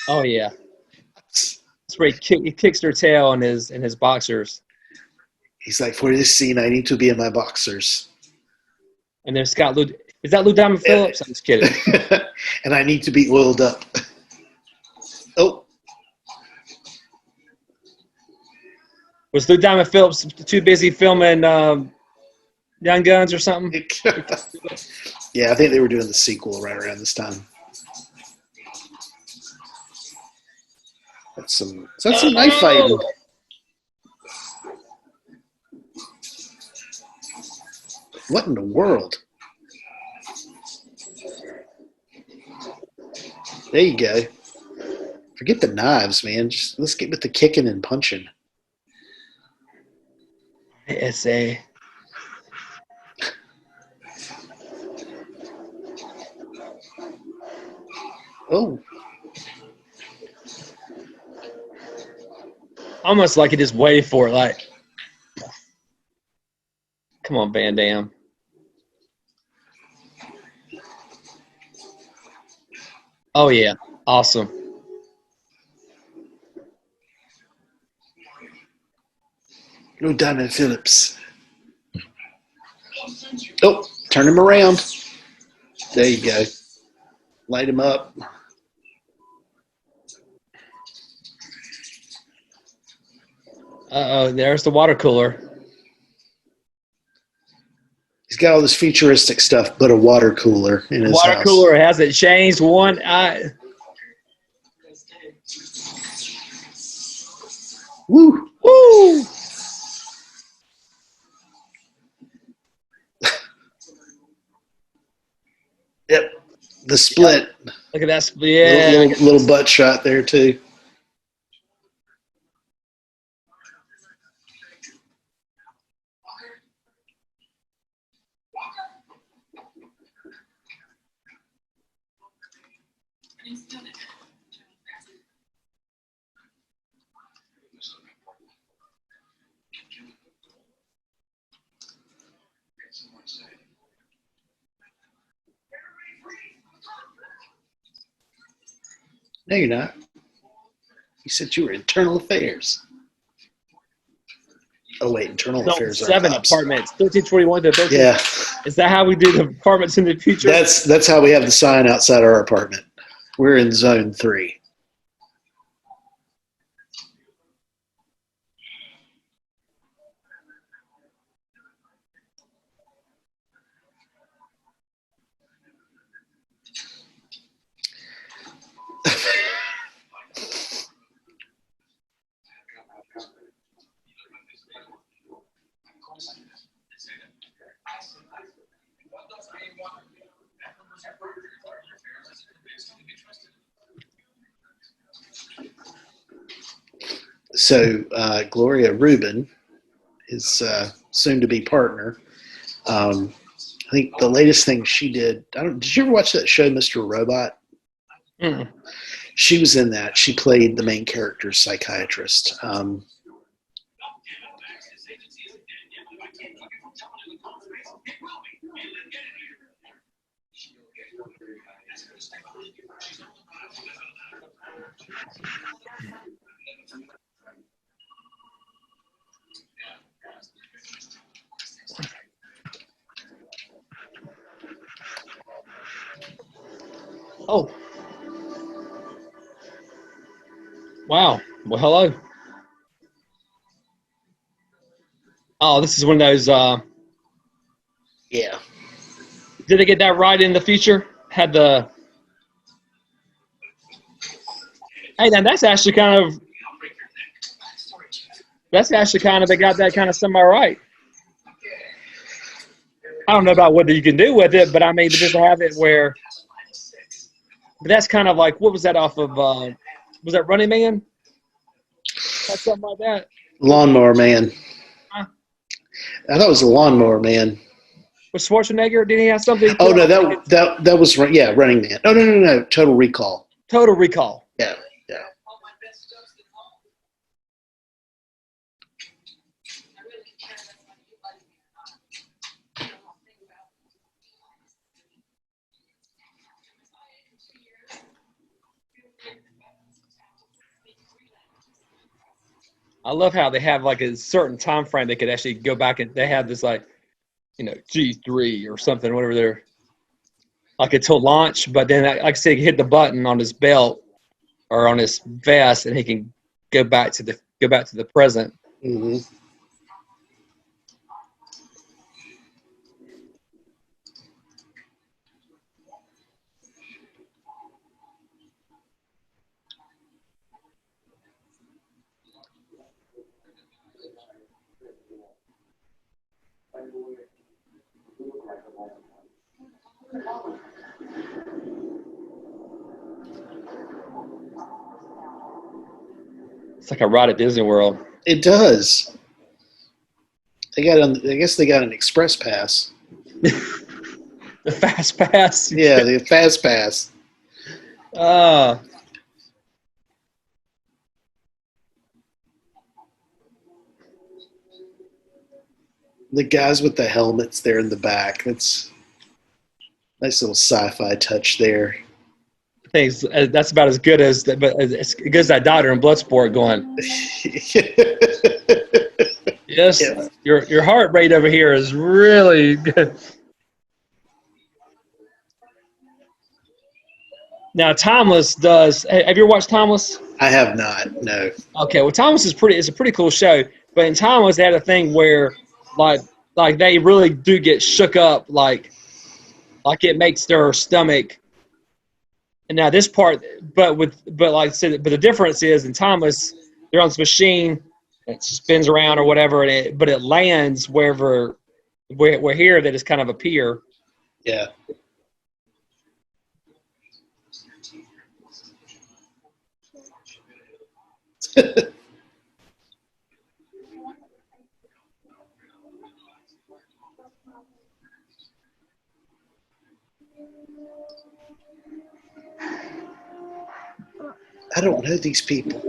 Oh yeah. That's where he kicks her tail in his boxers. He's like, for this scene, I need to be in my boxers. And there's Scott Lou. Is that Lou Diamond Phillips? I'm just kidding. And I need to be oiled up. Oh. Was Lou Diamond Phillips too busy filming Young Guns or something? Yeah, I think they were doing the sequel right around this time. That's some knife fighting. What in the world? There you go. Forget the knives, man. Just let's get with the kicking and punching. SA. Oh. Almost like he just waited for it, like, come on, Van Damme. Oh, yeah. Awesome. No Diamond Phillips. Oh, turn him around. There you go. Light him up. Uh-oh, there's the water cooler. He's got all this futuristic stuff, but a water cooler in his Water house. cooler hasn't changed one. Woo! Woo! Yep. The split. Look at that. Yeah. Little butt shot there, too. No, you're not. You said you were internal affairs. Oh, wait, internal affairs are 7 cops. apartments. 1341 to 13. Yeah. Is that how we do the apartments in the future? That's how we have the sign outside our apartment. We're in zone 3. So Gloria Reuben, his soon-to-be partner, I think the latest thing she did. Did you ever watch that show, Mr. Robot? Mm. She was in that. She played the main character's psychiatrist. Oh. Wow. Well, hello. Oh, this is one of those. Yeah. Did they get that right in the future? Had the. Hey, then that's actually kind of. They got that kind of semi right. I don't know about what you can do with it, but I mean, just have it where But that's kind of like, what was that off of? Was that Running Man? Or something like that. Lawnmower Man. Huh? I thought it was a Lawnmower Man. Was Schwarzenegger? Did he have something? Oh no, that was Running Man. No. Total Recall. Total Recall. Yeah. I love how they have like a certain time frame they could actually go back and they have this like, G3 or something, whatever they're like until launch. But then, like I said, he hit the button on his belt or on his vest, and he can go back to the present. Mm-hmm. It's like a ride at Disney World. It does. I guess they got an express pass. The fast pass. Yeah, the fast pass. The guys with the helmets there in the back. That's nice little sci-fi touch there. Things that's about as good as that, but as good as that doctor in Bloodsport going. Yes, yeah. Your heart rate over here is really good. Now, Timeless does. Have you ever watched Timeless? I have not. No. Okay, well, Timeless is a pretty cool show. But in Timeless, they had a thing where, like they really do get shook up, like it makes their stomach. And now this part, but like I said, but the difference is in Timeless, they're on this machine, it spins around or whatever, but it lands wherever. We're here that is kind of a pier. Yeah. I don't know these people.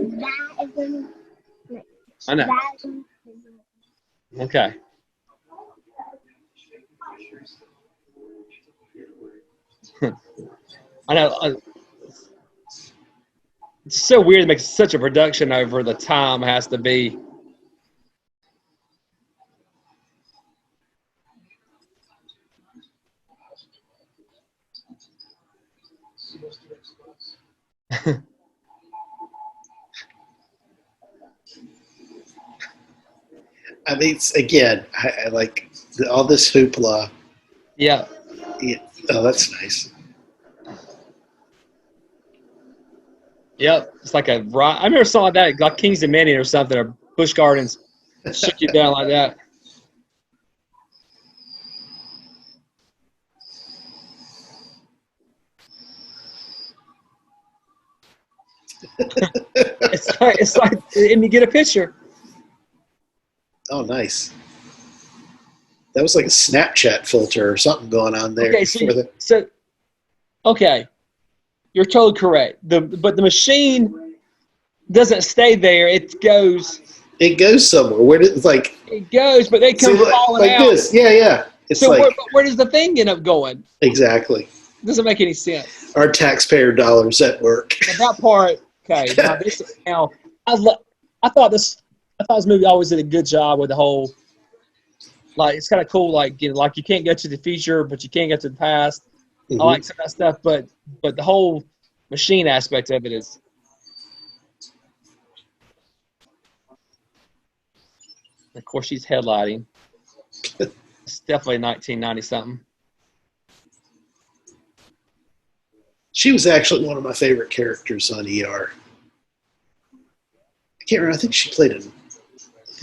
I know. Okay. I know. It's so weird to make such a production over the time has to be. I mean, again, I like all this hoopla. Yeah. Oh, that's nice. Yep. It's like I never saw that, like Kings Dominion or something, or Busch Gardens. Shook you down like that. it's like, and you get a picture. Oh, nice. That was like a Snapchat filter or something going on there. Okay, okay, you're totally correct. But the machine doesn't stay there. It goes. It goes somewhere. Where did it goes, but they come falling like out. This. Yeah. It's so where does the thing end up going? Exactly. It doesn't make any sense. Our taxpayer dollars at work. Now that part. Okay. I thought this movie always did a good job with the whole. Like it's kind of cool. Like like you can't go to the future, but you can't get to the past. Mm-hmm. I like some of that stuff, but the whole machine aspect of it is. Of course, she's headlighting. It's definitely 1990 something. She was actually one of my favorite characters on ER. I can't remember. I think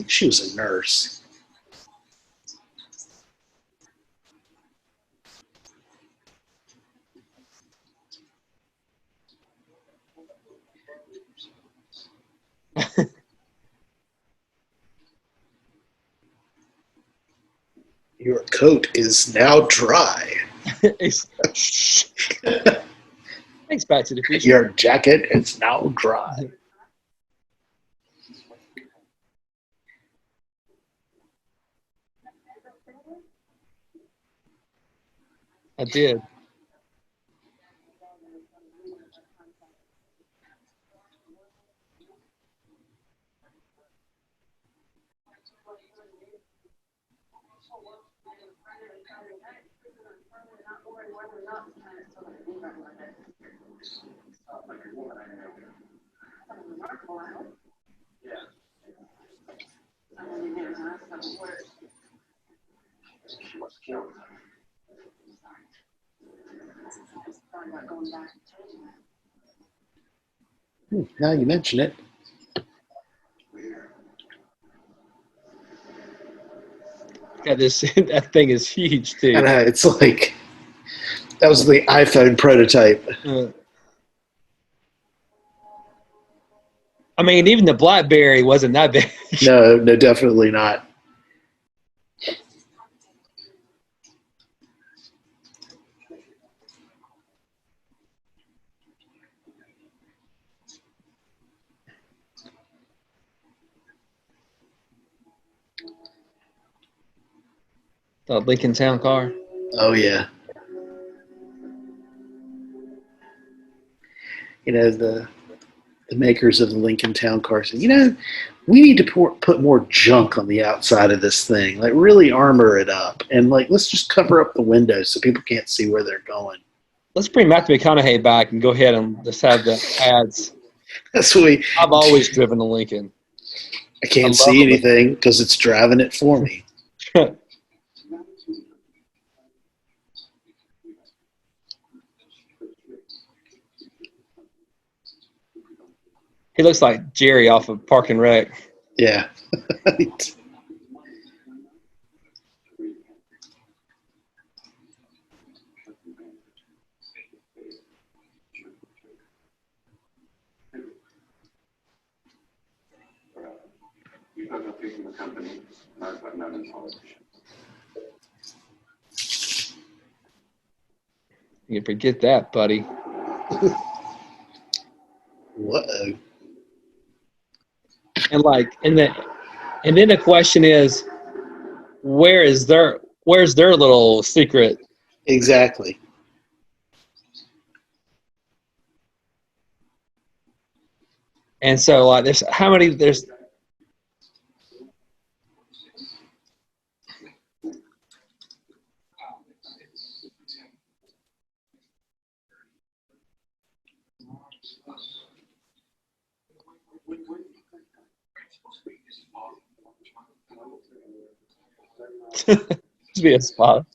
she was a nurse. Your coat is now dry. Thanks, Back to the Future. Your jacket is now dry. I did. Now you mention it. Yeah, that thing is huge too. I know, it's like that was the iPhone prototype. I mean, even the BlackBerry wasn't that big. No, definitely not. The Lincoln Town Car. Oh yeah. You know, the makers of the Lincoln Town Car said, we need to put more junk on the outside of this thing, like really armor it up, and like let's just cover up the windows so people can't see where they're going. Let's bring Matthew McConaughey back and go ahead and just have the ads. That's what I've always driven a Lincoln. I can't see anything because it's driving it for me. He looks like Jerry off of Park and Rec. Yeah. You got nothing from the company. I've got none in politicians. You can forget that, buddy. Whoa. And then the question is, where's their little secret? Exactly. And so like there's be a spot.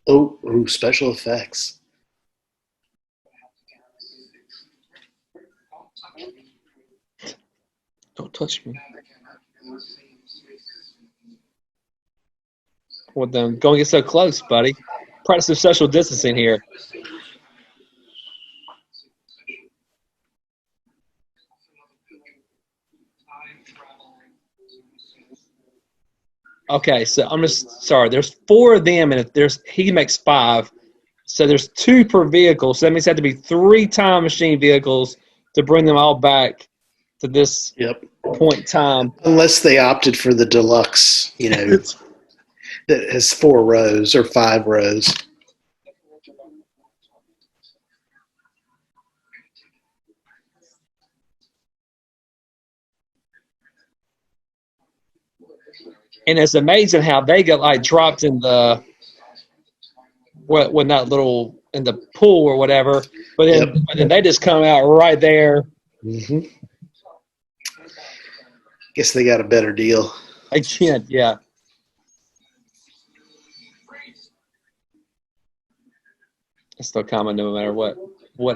Oh, special effects. Don't touch me. Well, then don't get so close, buddy. Practice some social distancing here. Okay, so I'm just sorry. There's 4 of them, and if he makes 5, so there's 2 per vehicle. So that means there have to be 3 time machine vehicles to bring them all back to this point in time. Unless they opted for the deluxe, that has 4 rows or 5 rows. And it's amazing how they get like dropped in the when that little in the pool or whatever, but then they just come out right there. Mm-hmm. Guess they got a better deal. I can't, yeah. It's still common no matter what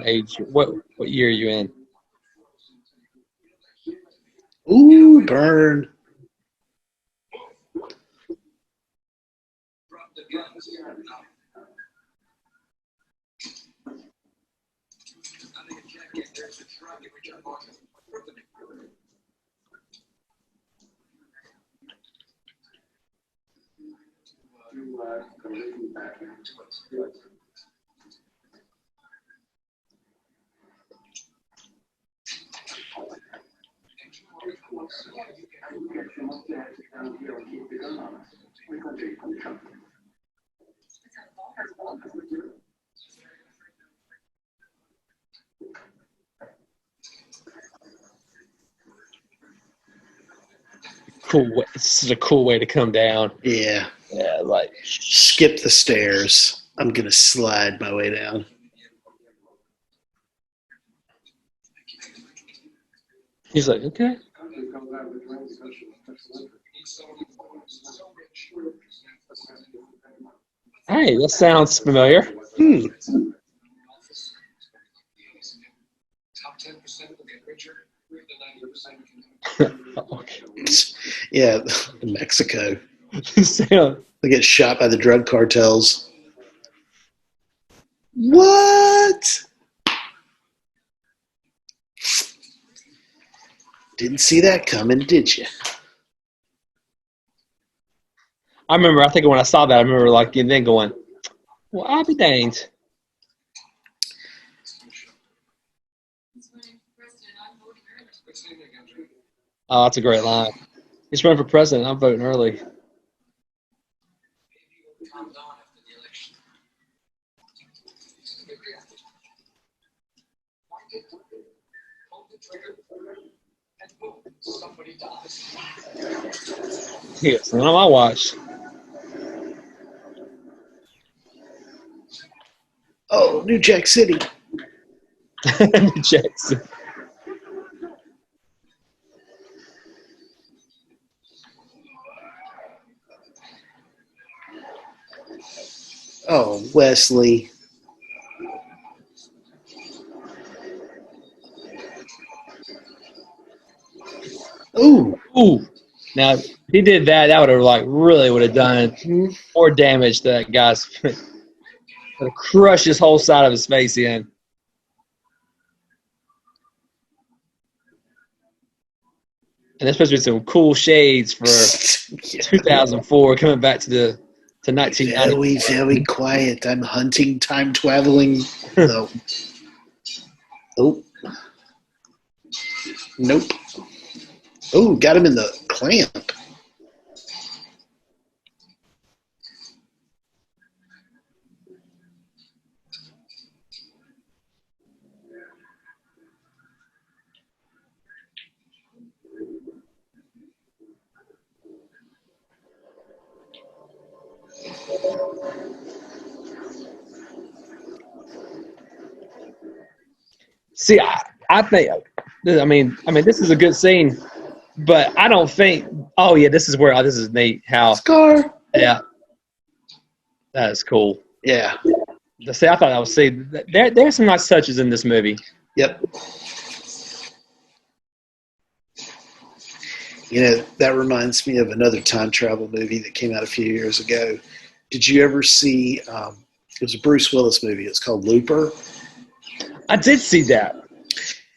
age, what year you're in. Ooh, burn. Cool. This is a cool way to come down. Yeah. Yeah, like Skip the stairs. I'm going to slide my way down. he's like, okay. Hey, that sounds familiar. Okay. Yeah, Mexico. Sound- They get shot by the drug cartels. What? Didn't see that coming, did you? I remember. I think when I saw that, I remember like and then going, "Well, I'll be danged." Oh, that's a great line. He's running for president. I'm voting early. Yes, not on my watch. Oh, New Jack City. Jackson. Oh, Wesley. Ooh. Ooh. Now, if he did that, that would have like really would have done more damage to that guy's. Would have crushed his whole side of his face in. And there's supposed to be some cool shades for 2004 coming back to 1990. Very, very quiet. I'm hunting, time traveling. No. Oh. Nope. Oh, got him in the clamp. See, I think, I mean, this is a good scene, but I don't think. Oh yeah, this is where this is neat. How Scar. yeah, that is cool. Yeah. See, I thought I would see there's some nice touches in this movie. Yep. You know, that reminds me of another time travel movie that came out a few years ago. Did you ever see, it was a Bruce Willis movie. It's called Looper. I did see that.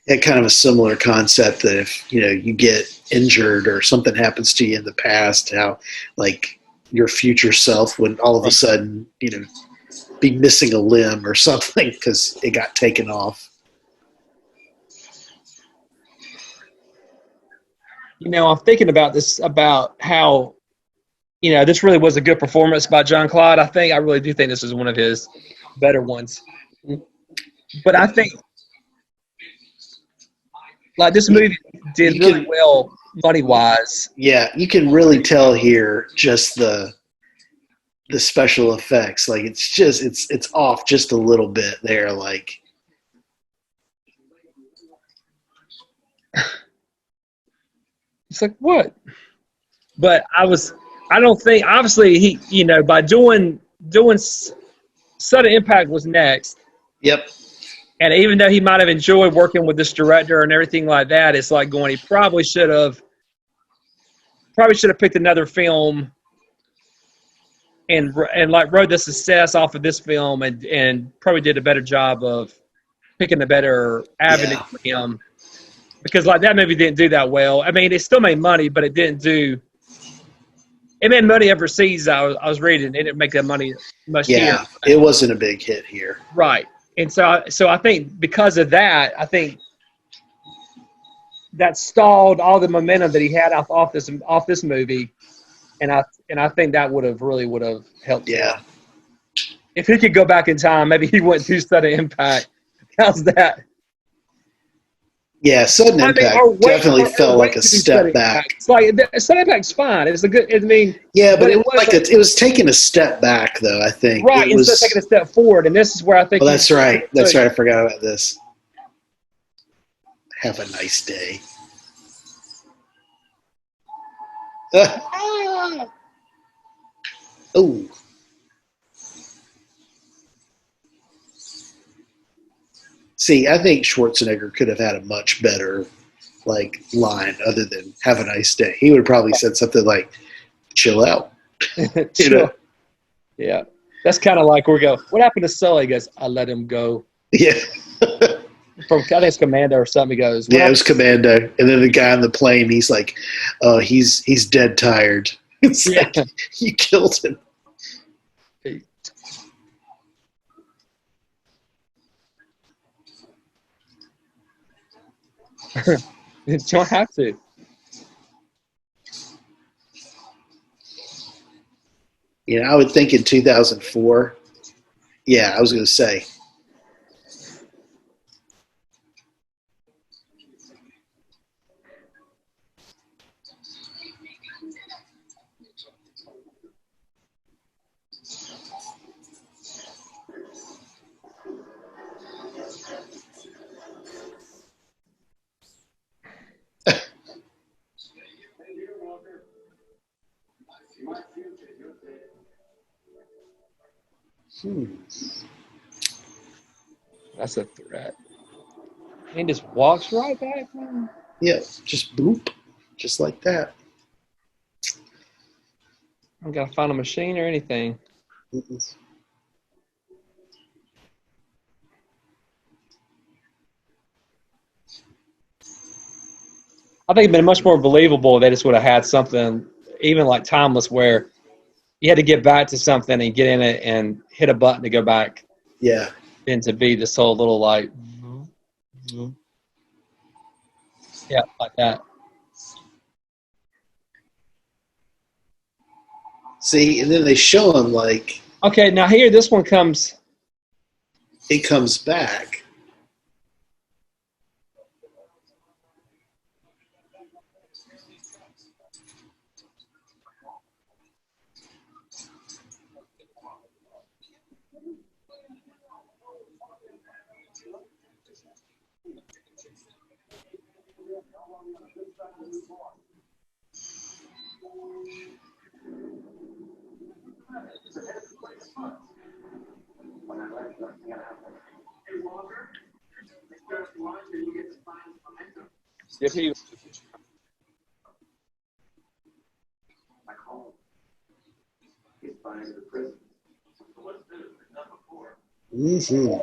It had kind of a similar concept that if, you know, you get injured or something happens to you in the past, how, like, your future self would all of a sudden, you know, be missing a limb or something because it got taken off. You know, I'm thinking about this, about how, you know, this really was a good performance by John Claude. I really do think this is one of his better ones. But I think, like, this movie did really well money-wise. Yeah, you can really tell here just the special effects. Like, it's just, it's off just a little bit there, like. It's like, what? But I don't think, obviously, he, you know, by doing Sudden Impact was next. Yep. And even though he might have enjoyed working with this director and everything like that, it's like going, he probably should have picked another film and like rode the success off of this film and probably did a better job of picking a better avenue Yeah. for him. Because like that movie didn't do that well. I mean, it still made money, but it didn't do. It made money overseas. I was reading. It didn't make that money much here. Yeah, it wasn't a big hit here. Right. And so I think because of that, I think that stalled all the momentum that he had off this movie, and I think that would have helped. Yeah. Him. If he could go back in time, maybe he went to Sudden Impact. How's that? Yeah, Sudden Impact definitely felt like a step back. It's like Sudden Impact's fine. It's a good. I mean, yeah, but it was taking a step back, though. I think right instead of taking a step forward, and this is where I think. Well, that's right. That's right. I forgot about this. Have a nice day. Oh. See, I think Schwarzenegger could have had a much better line other than "Have a nice day." He would have probably said something like "Chill out." Chill. Yeah, that's kind of like we go. What happened to Sully? He goes, "I let him go." Yeah. From I think it's Commando or something. He goes, yeah, it was Commando, and then the guy on the plane, he's like, "Oh, he's dead tired." It's like you killed him. You don't have to. You know, I would think in 2004. Yeah, I was going to say. That's a threat. And just walks right back, man. Yeah, just boop. Just like that. I don't got to find a machine or anything. Mm-mm. I think it'd been much more believable if they just would have had something, even like Timeless, where you had to get back to something and get in it and hit a button to go back. Yeah. Than to be this whole little yeah, like that. See, and then they show him okay, now here this one comes. It comes back. If he Mm-hmm.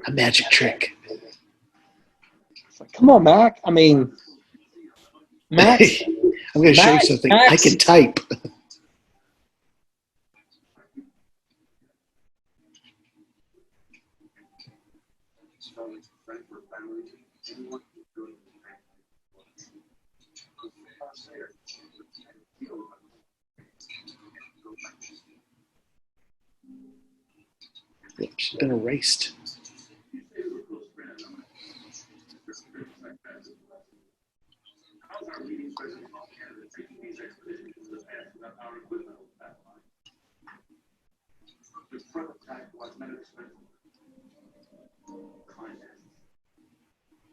A magic trick. It's like, come on, Mac. I mean, Max. I'm going to show you something. Max. I can type. Yep, she's been erased. How's our leading president of Canada taking these expeditions to the past without our equipment on that line? The prototype was not expensive. Climax.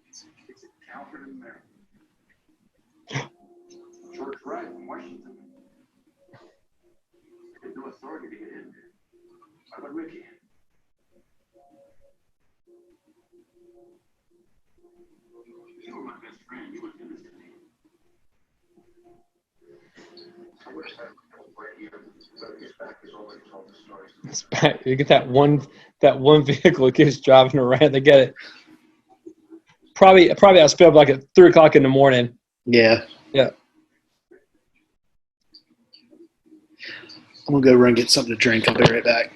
It's in Calvert, America. Short drive from Washington. There's no authority to get in there. How about Ricky? You were my best friend. You would do this to me. I wish that right here, but his back is already told the story. You get that one vehicle that keeps driving around. They get it. Probably I spilled like at 3 o'clock in the morning. Yeah. Yeah. I'm gonna go run and get something to drink. I'll be right back.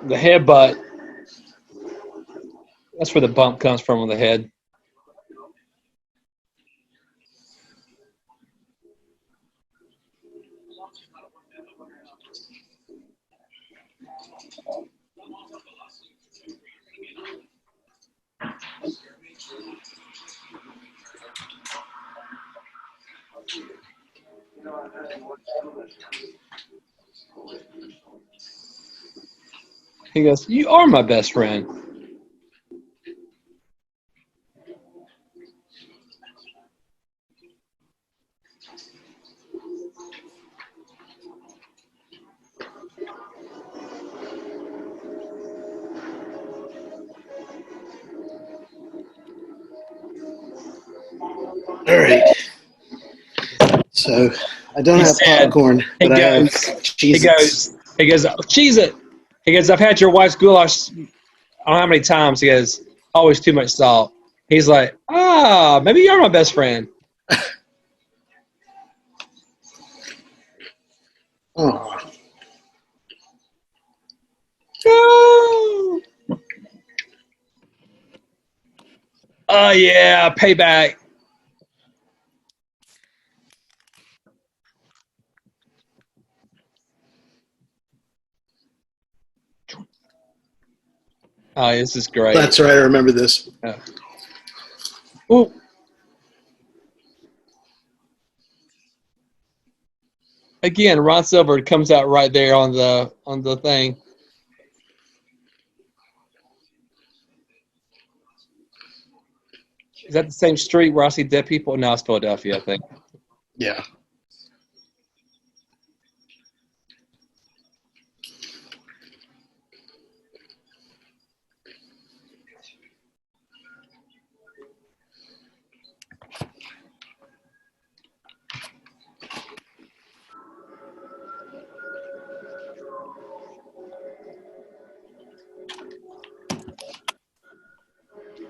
The headbutt. That's where the bump comes from on the head. He goes, "You are my best friend." All right. So I don't He have said- popcorn, he but I have goes- Cheez-Its. He goes, cheese it. He goes, I've had your wife's goulash, I don't know how many times. He goes, always too much salt. He's like, maybe you're my best friend. Oh, Oh, yeah, payback. Oh, this is great. that's right. I remember this. Ooh. Again, Ron Silver comes out right there on the thing. Is that the same street where I see dead people? No, it's Philadelphia, I think. Yeah.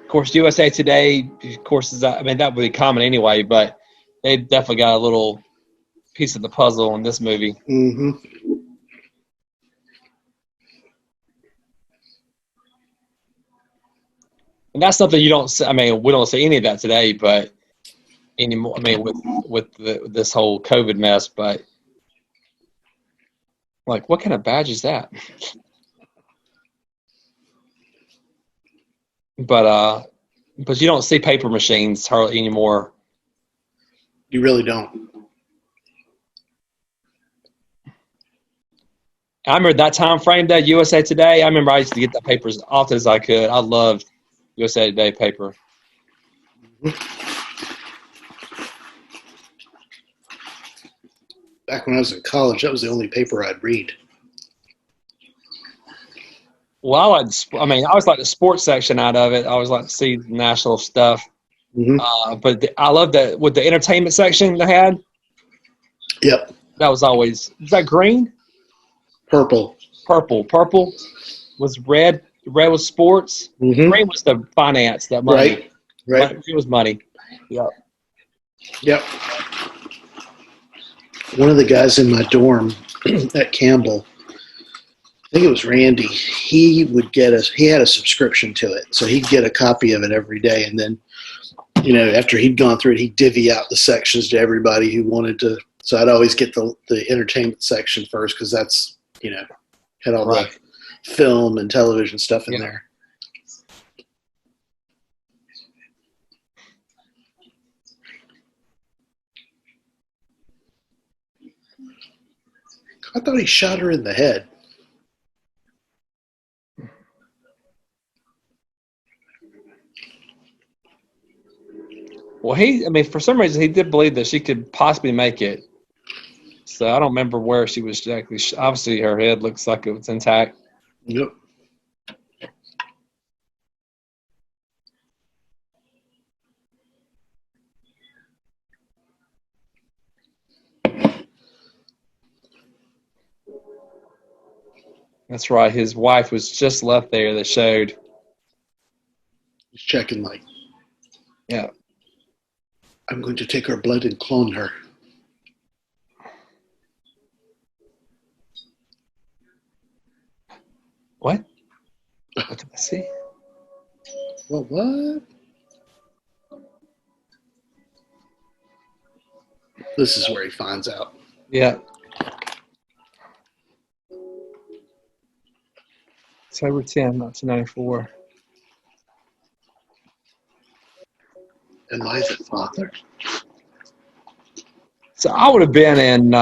Of course, USA Today, of course, that would be common anyway, but they definitely got a little piece of the puzzle in this movie. Mm-hmm. And that's something you don't see. We don't see any of that today, but anymore. With this whole COVID mess, but like, what kind of badge is that? But you don't see paper machines hardly anymore. You really don't. I remember that time frame, that USA Today. I remember I used to get that paper as often as I could. I loved USA Today paper. Back when I was in college, that was the only paper I'd read. Well, I always like the sports section out of it. I always like to see national stuff. Mm-hmm. But I love that with the entertainment section they had. Yep. That was that green? Purple. Purple was red. Red was sports. Mm-hmm. Green was the finance, that money. Right. It was money. Yep. Yep. One of the guys in my dorm at Campbell, I think it was Randy, he had a subscription to it. So he'd get a copy of it every day. And then, after he'd gone through it, he'd divvy out the sections to everybody who wanted to. So I'd always get the entertainment section first because that's, had all the film and television stuff in there. I thought he shot her in the head. Well, for some reason, he did believe that she could possibly make it. So I don't remember where she was exactly. Obviously, her head looks like it was intact. Yep. That's right. His wife was just left there that showed. He's checking Yeah. I'm going to take her blood and clone her. What? What did I see? What? This is where he finds out. Yeah. October 10, 1994. Am I the father? So I would have been in.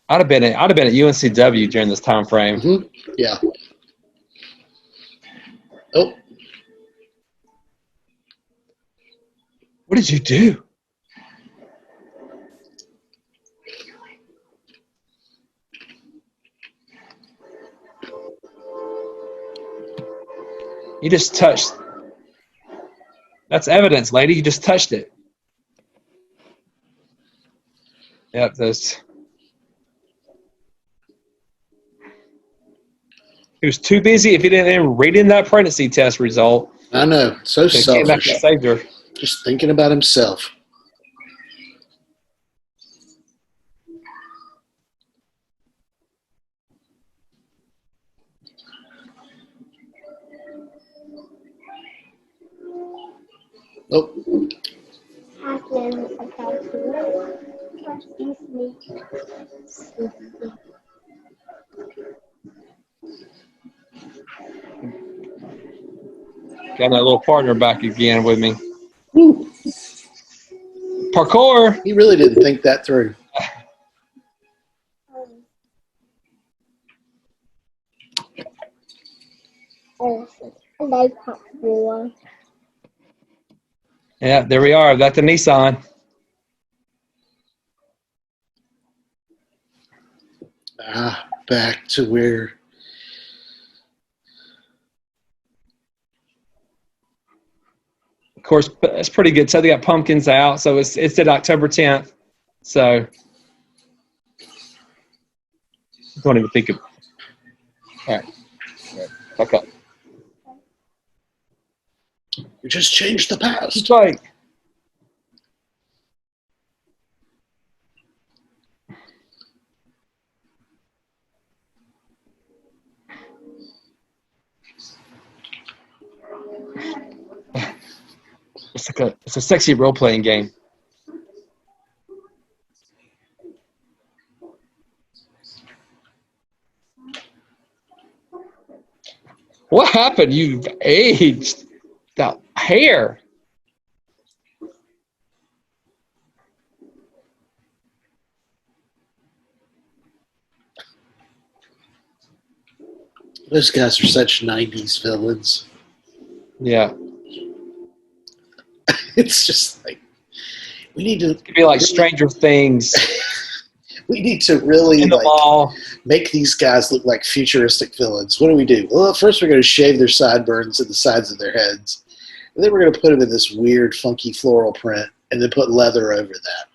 I'd have been at UNCW during this time frame. Mm-hmm. Yeah. Oh. What did you do? You just touched. That's evidence, lady. You just touched it. Yep, those. He was too busy if he didn't even read in that pregnancy test result. I know. So He came back and selfish. saved her. Just thinking about himself. Oh. Got that little partner back again with me. Woo. Parkour. He really didn't think that through. Yeah, there we are. That's the Nissan. Back to where. Of course, it's pretty good. So they got pumpkins out. So it's at October 10th. So don't even think of. All right. Back up. You just changed the past. It's like. It's a sexy role-playing game. What happened? You've aged. That hair. Those guys are such 90s villains. Yeah. It's just like we need to. It could be like Stranger Things We need to really in the mall. make these guys look like futuristic villains. What do we do? Well, first we're going to shave their sideburns and the sides of their heads. And then we're going to put them in this weird, funky floral print and then put leather over that.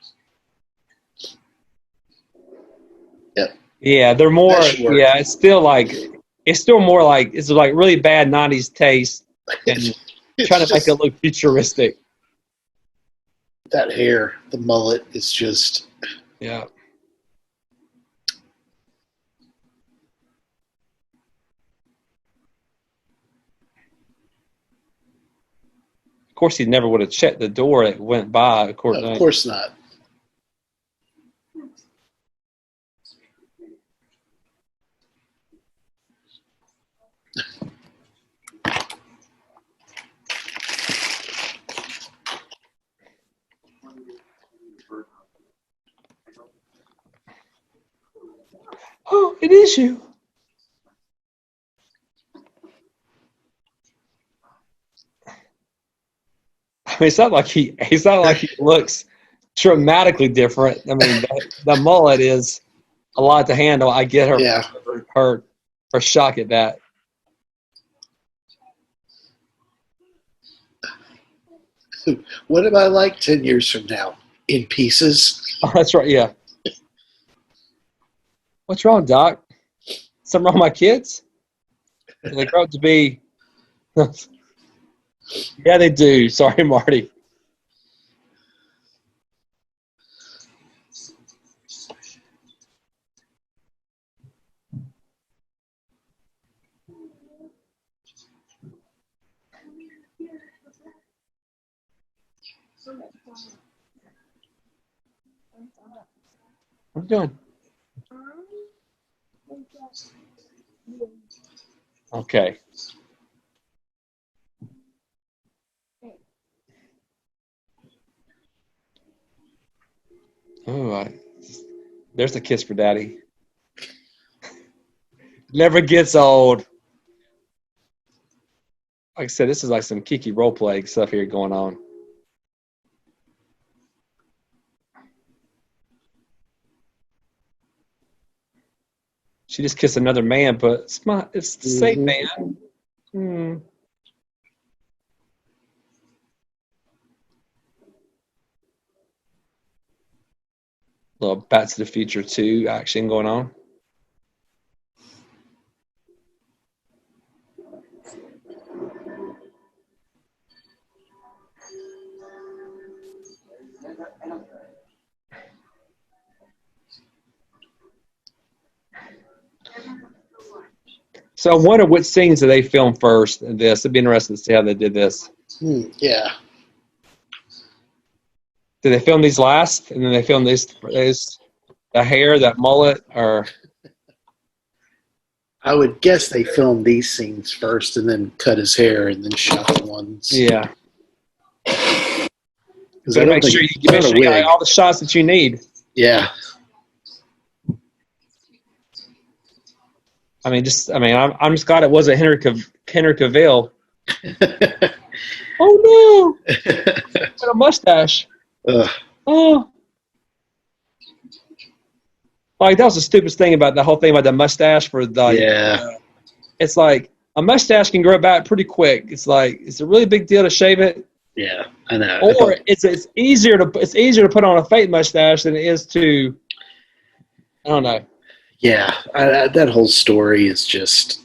Yep. Yeah, they're more. That should work. Yeah, it's still more like it's like really bad '90s taste and trying to make it look futuristic. That hair, the mullet, is just. Yeah. Of course, he never would have checked the door that went by. Of course not. Oh, it is you. I mean, it's not like he looks dramatically different. I mean, the mullet is a lot to handle. I get her shock at that. What am I like 10 years from now? In pieces? Oh, that's right. Yeah. What's wrong, Doc? Something wrong with my kids? Do they grow up to be? Yeah, they do. Sorry, Marty. What are you doing? Okay. Oh, there's a kiss for Daddy. Never gets old. Like I said, this is like some Kiki role-play stuff here going on. She just kissed another man, but it's the same man. Little Back to the Future 2 action going on. So I wonder which scenes did they film first in this. It'd be interesting to see how they did this. Yeah. Did they film these last, and then they film these the hair, that mullet, or? I would guess they filmed these scenes first and then cut his hair and then shot the ones. Yeah. Because make sure you got all the shots that you need. Yeah. I'm just glad it wasn't Henry Cavill. Oh no! Got a mustache. Oh. Like, that was the stupidest thing about the whole thing about the mustache for the. Yeah. It's like a mustache can grow back pretty quick. It's like, it's a really big deal to shave it. Yeah, I know. Or it's easier to put on a fake mustache than it is to. I don't know. Yeah, that whole story is just.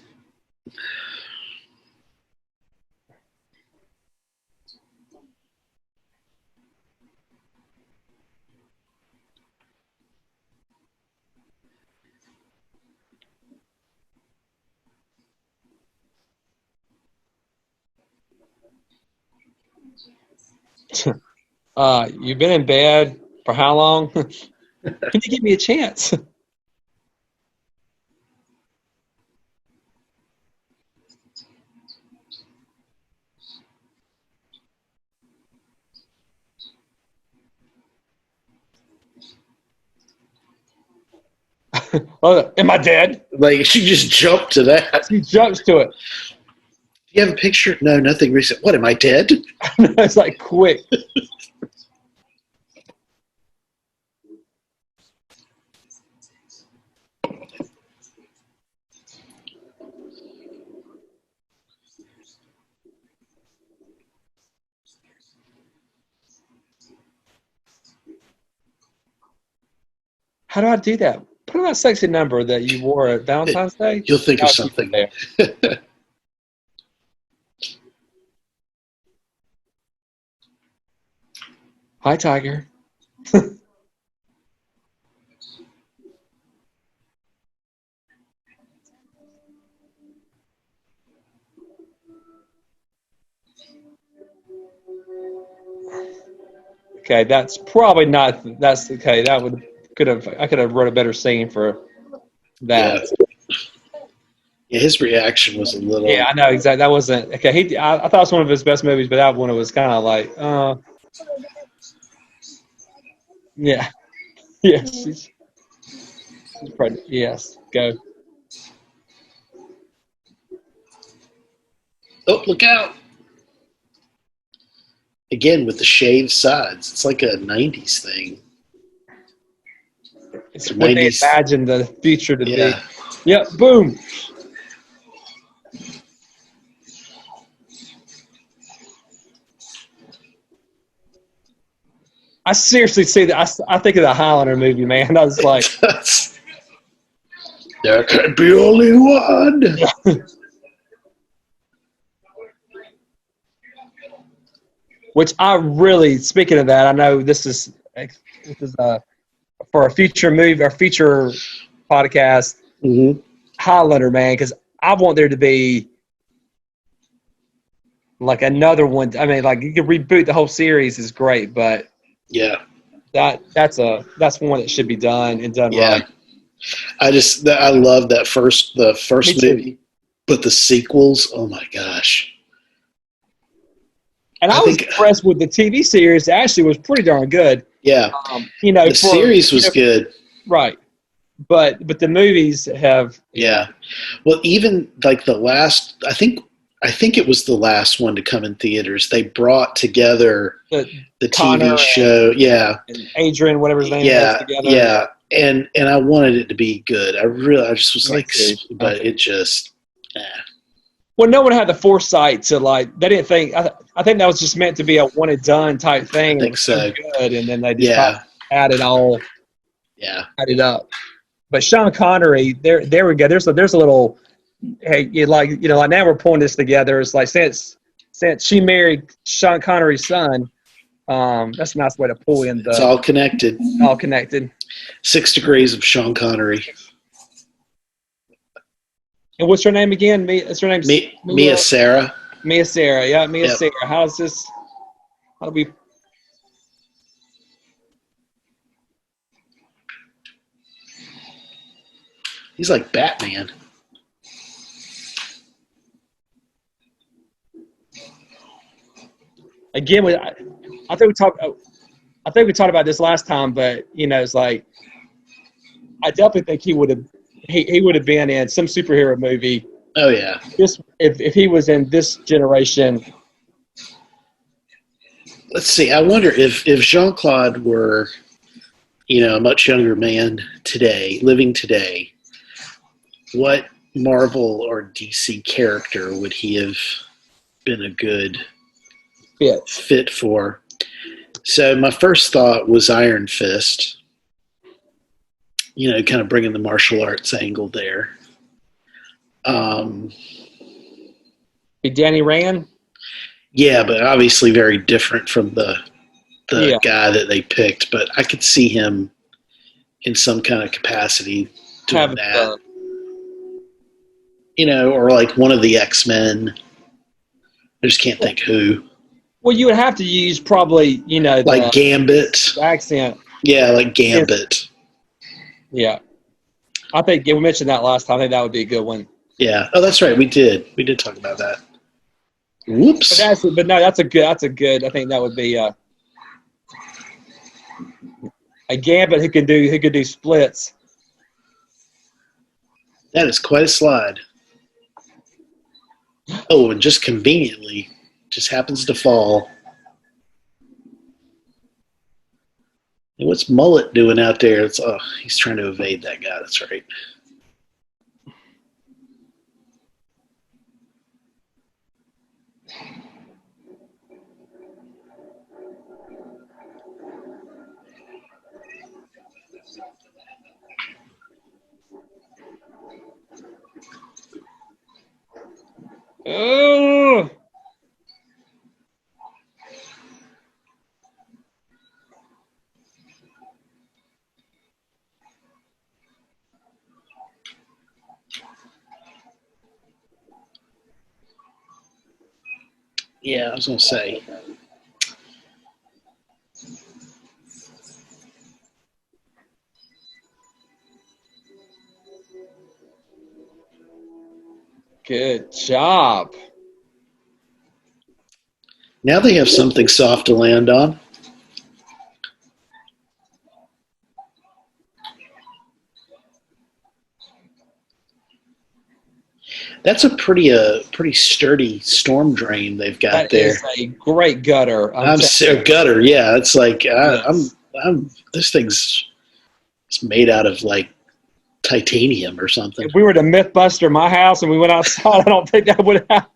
You've been in bed for how long? Can you give me a chance? Oh, am I dead? Like, she just jumped to that. She jumps to it. you have a picture? No, nothing recent. What, am I dead? It's like quick. How do I do that? Put on that sexy number that you wore at Valentine's Day. You'll think of I'll keep something. it there. Hi, Tiger. Okay, that's probably not. That's okay. That I could have wrote a better scene for that. Yeah, his reaction was a little. Yeah, I know exactly. That wasn't okay. I thought it was one of his best movies, but that one was kind of like, yeah, yeah. She's pregnant. Yes, go. Oh, look out! Again with the shaved sides. It's like a '90s thing. It's what they 90s. imagined the future to Yeah. be. Yep. Boom. I seriously see that. I think of the Highlander movie, man. I was like, there can be only one. which I really, speaking of that, I know this is for a future movie or future podcast, Mm-hmm. Highlander, man, because I want there to be like another one. I mean, like you could reboot the whole series is great, but Yeah. that's one that should be done and done Yeah. right. I love the first Me too. movie, but the sequels, oh my gosh. And I was impressed with the TV series. Actually, was pretty darn good. Yeah. The series was good. Right. But the movies have. Yeah. Well, even like the last, I think it was the last one to come in theaters. They brought together the Connor TV show. And Adrian, whatever his name is, together. Yeah. And I wanted it to be good. I just was like, but it just, Well, no one had the foresight to they didn't think. I think that was just meant to be a one and done type thing. I think so. Good, and then they just added up. But Sean Connery, there we go. There's a little. Hey, like now we're pulling this together. It's like since she married Sean Connery's son, that's a nice way to pull in the. It's all connected. All connected. 6 Degrees of Sean Connery. And what's her name again? What's her name? Mia Sara. Mia Sara, yeah, Mia Sara. How do we? He's like Batman. Again, I think we talked about this last time, but it's like I definitely think he would have been in some superhero movie. Oh yeah. If he was in this generation. Let's see. I wonder if Jean-Claude were, a much younger man today, living today, what Marvel or DC character would he have been a good fit for? So my first thought was Iron Fist. Kind of bringing the martial arts angle there. Be Danny Rand? Yeah, but obviously very different from the guy that they picked. But I could see him in some kind of capacity doing that. Or like one of the X-Men. I just can't think who. Well, you would have to use probably, like Gambit. Accent. Yeah, like Gambit. Yeah. I think we mentioned that last time. I think that would be a good one. Yeah. Oh, that's right. We did talk about that. Whoops. But no, that's a good. I think that would be a Gambit who could do splits. That is quite a slide. Oh, and just conveniently, just happens to fall. And what's Mullet doing out there? He's trying to evade that guy. That's right. Oh. Yeah, I was going to say. Good job. Now they have something soft to land on. That's a pretty sturdy storm drain they've got That there. is a great gutter. Gutter, yeah. It's like Yes. this thing's it's made out of like titanium or something. If we were to Mythbuster my house and we went outside, I don't think that would happen.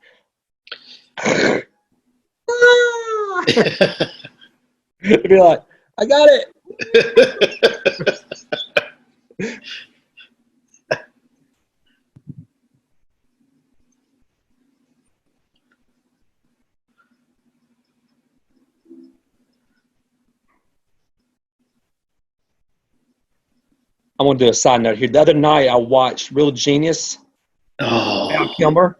It'd be like, I got it. I want to do a side note here. The other night I watched Real Genius, Val Kilmer,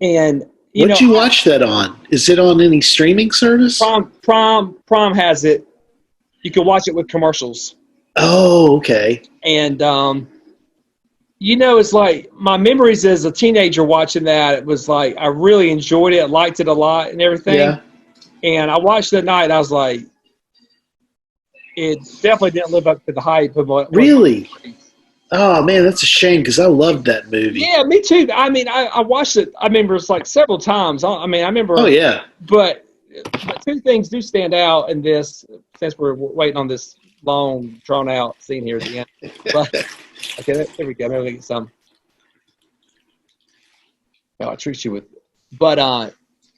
and what'd you watch that on? Is it on any streaming service? Prime has it. You can watch it with commercials. Oh, okay. And it's like my memories as a teenager watching that. It was like I really enjoyed it, liked it a lot, and everything. Yeah. And I watched it at night. And I was like, it definitely didn't live up to the hype of what. Really? Oh man, that's a shame because I loved that movie. Yeah, me too. I mean, I watched it. I remember it's like several times. I remember. Oh yeah. But two things do stand out in this, since we're waiting on this long, drawn out scene here at the end. But okay, there we go. Maybe we get some. Oh, I treat you with. But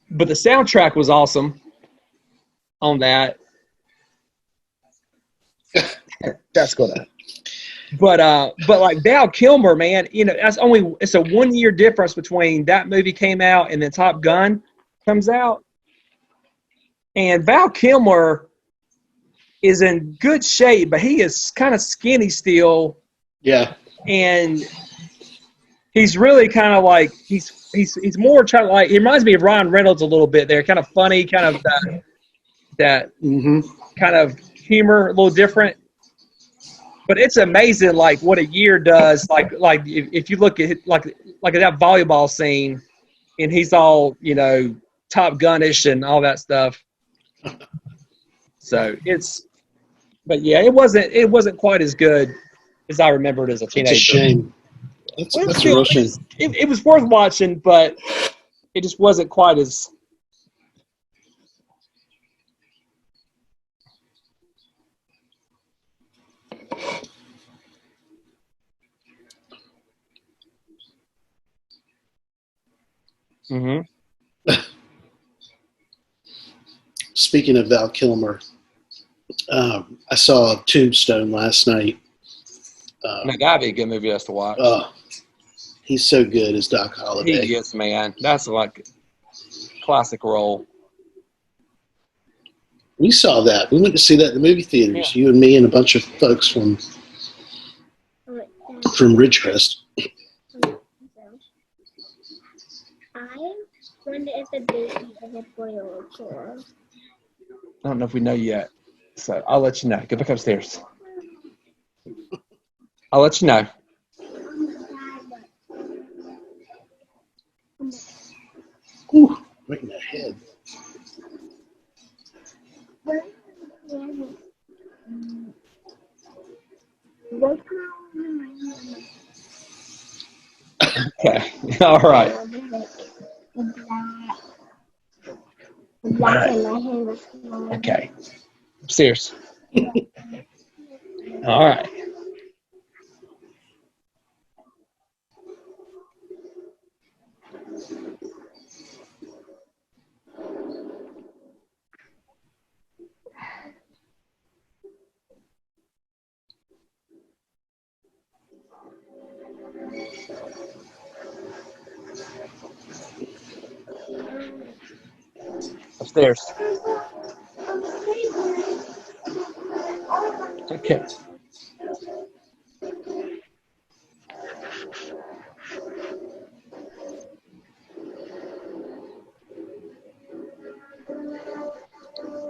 the soundtrack was awesome on that. That's good. But like Val Kilmer, man, it's a 1 year difference between that movie came out and then Top Gun comes out. And Val Kilmer is in good shape, but he is kind of skinny still. Yeah. And he's really kind of like he's more trying to like, he reminds me of Ryan Reynolds a little bit there, kind of funny, kind of that kind of humor, a little different. But it's amazing, like what a year does. Like if you look at like that volleyball scene, and he's all Top Gun-ish and all that stuff. So but yeah, it wasn't quite as good as I remembered as a teenager. It's a shame. That's a real shame. It was worth watching, but it just wasn't quite as. Speaking of Val Kilmer, I saw Tombstone last night. That'd be a good movie us to watch. He's so good as Doc Holliday. He is, man. That's like classic role. We saw that. We went to see that in the movie theaters. Yeah. You and me and a bunch of folks from Ridgecrest. I wonder if the baby is a boy or a girl. I don't know if we know yet, so I'll let you know. Go back upstairs. I'll let you know. Ooh, right in the head. Okay. All right. The black in my hand was smaller. Okay. Upstairs. All right. Upstairs. Okay.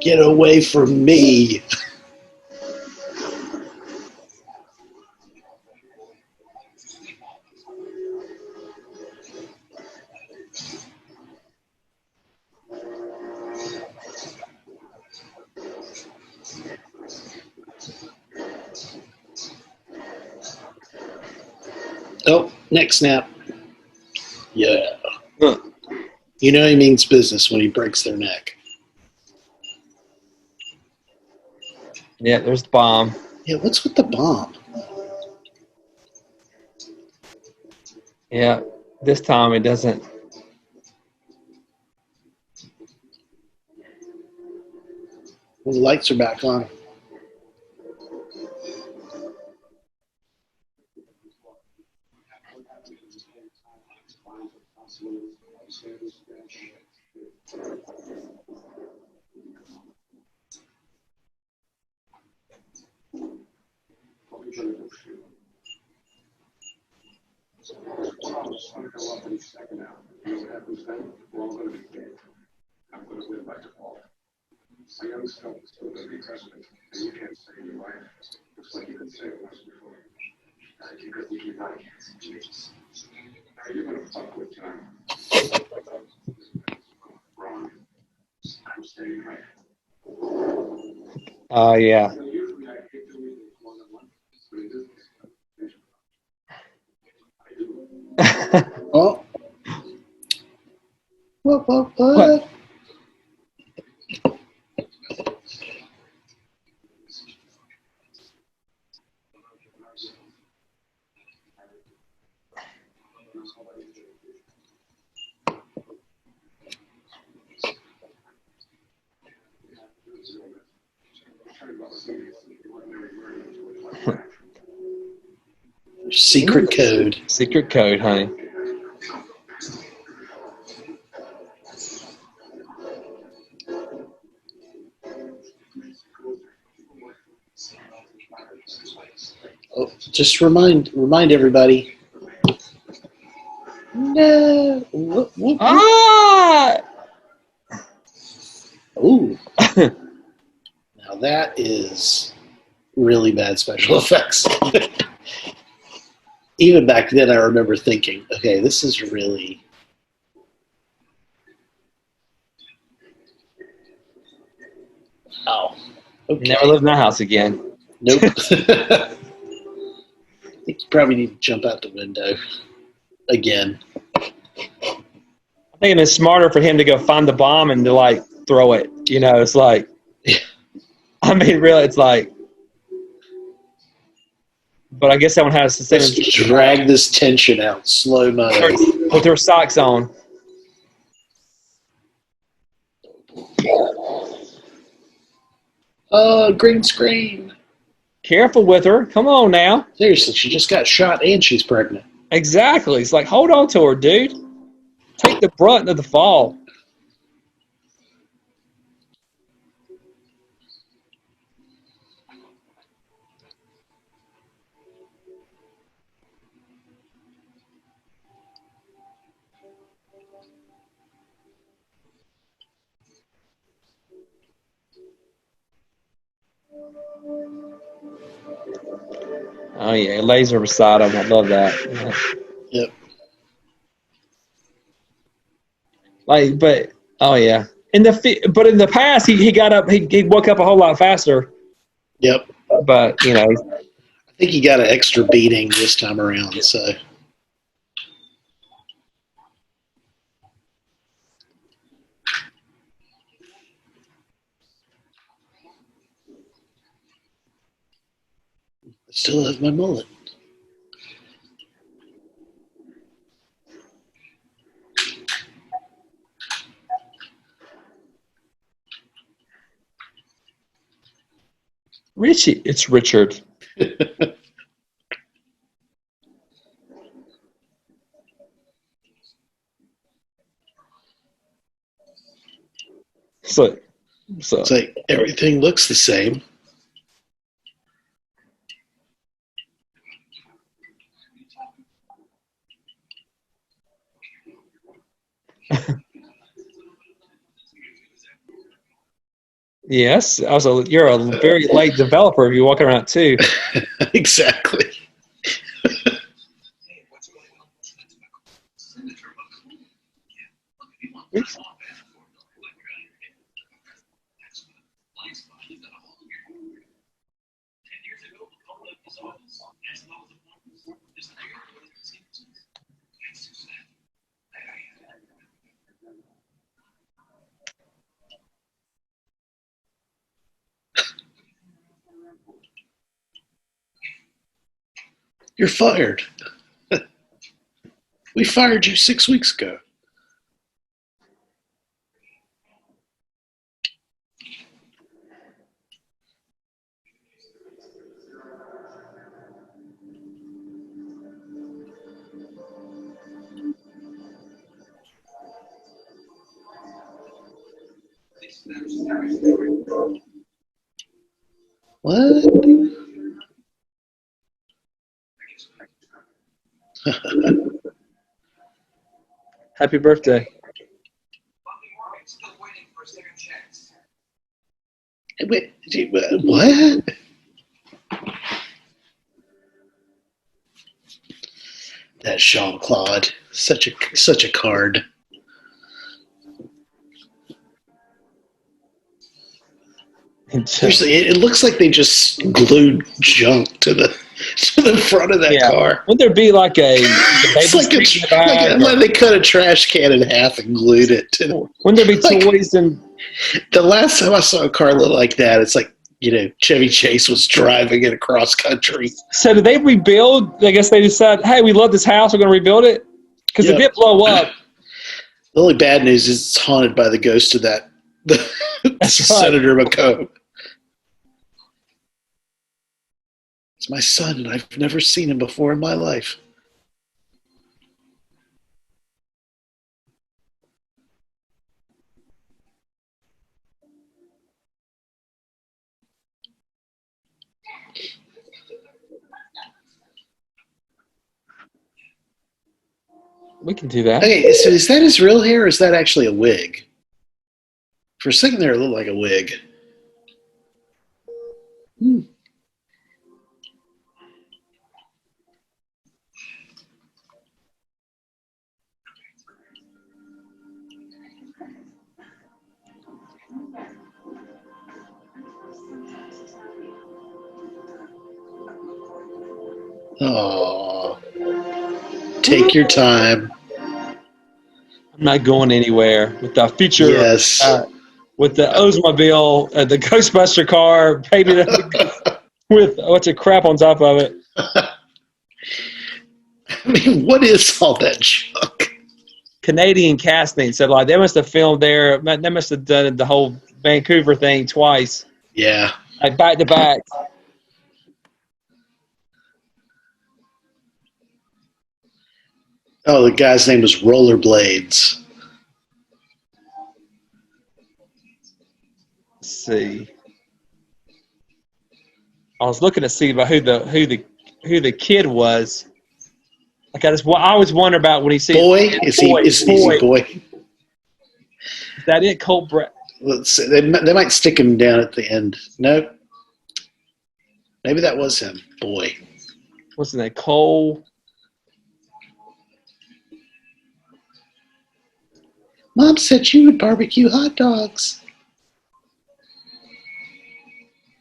Get away from me. Oh, neck snap. Yeah. Huh. You know he means business when he breaks their neck. Yeah, there's the bomb. Yeah, what's with the bomb? Yeah, this time it doesn't. Well, the lights are back on. I'm going to live by default. My young self is still going to be president, and you can't save your life. Looks like you've been saving us before. Because you keep lying. You're going to fuck with time. Wrong. I'm staying right. Oh, yeah. Usually I hate to leave things one-on-one, but in this case, I do. Oh. What? What? Secret code. Secret code, honey. Oh, just remind everybody. No. Whoop. Ah! Ooh. Now that is really bad special effects. Even back then, I remember thinking, okay, this is really... Wow. Okay. Never lived in that house again. Nope. I think you probably need to jump out the window again. I think it's smarter for him to go find the bomb and to, like, throw it. You know, it's like... I mean, really, it's like... But I guess that one has the same... Let's drag this tension out slow mo. With her socks on. Green screen. Careful with her. Come on now. Seriously, she just got shot and she's pregnant. Exactly. It's like, hold on to her, dude. Take the brunt of the fall. Oh, yeah. Laser beside him. I love that. Yeah. Yep. Like, but, oh, yeah. But in the past, he got up, he woke up a whole lot faster. Yep. But, you know. I think he got an extra beating this time around, so. Still have my mullet. Richie, it's Richard. So It's like everything looks the same. yes, also you're a very late developer if you're walking around too. Exactly. You're fired. We fired you 6 weeks ago. What? Happy birthday. Wait, what? That Jean-Claude, such a card. Seriously, it looks like they just glued junk to the front of that car. Would there be like It's like they cut a trash can in half and glued it to. Wouldn't there be toys and? The last time I saw a car look like that, it's like, Chevy Chase was driving it across country. So did they rebuild? I guess they decided, hey, we love this house, we're going to rebuild it? Because it did blow up. The only bad news is it's haunted by the ghost of that Senator McComb. It's my son, and I've never seen him before in my life. We can do that. Okay, so is that his real hair, or is that actually a wig? For a second there, it looked like a wig. Oh, take your time. I'm not going anywhere with the feature. Yes. With the Oldsmobile, the Ghostbuster car, painted with what's a crap on top of it. I mean, what is all that junk? Canadian casting. So like they must have filmed there. They must have done the whole Vancouver thing twice. Yeah. Like back to back. Oh, the guy's name was Rollerblades. Let's see. I was looking to see about who the kid was. Like I always wonder about when he sees Boy, is he boy? Is that it, Colt Brett? Let's see. They might stick him down at the end. No. Maybe that was him. Boy. What's his name? Cole. Mom said you would barbecue hot dogs.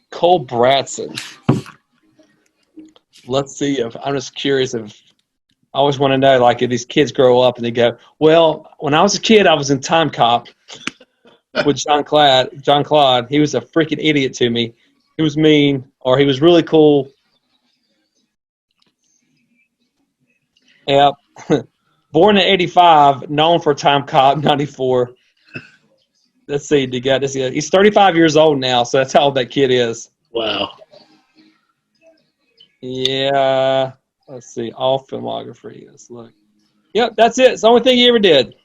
Cole Bratson. Let's see if I'm just curious if I always want to know, like, if these kids grow up and they go, well, when I was a kid, I was in Timecop with John Claude. He was a freaking idiot to me. He was mean, or he was really cool. Yep. Born in 85, known for Timecop 94. Let's see. He's 35 years old now, so that's how old that kid is. Wow. Yeah. Let's see. All filmography. Let's look. Yep, that's it. It's the only thing he ever did.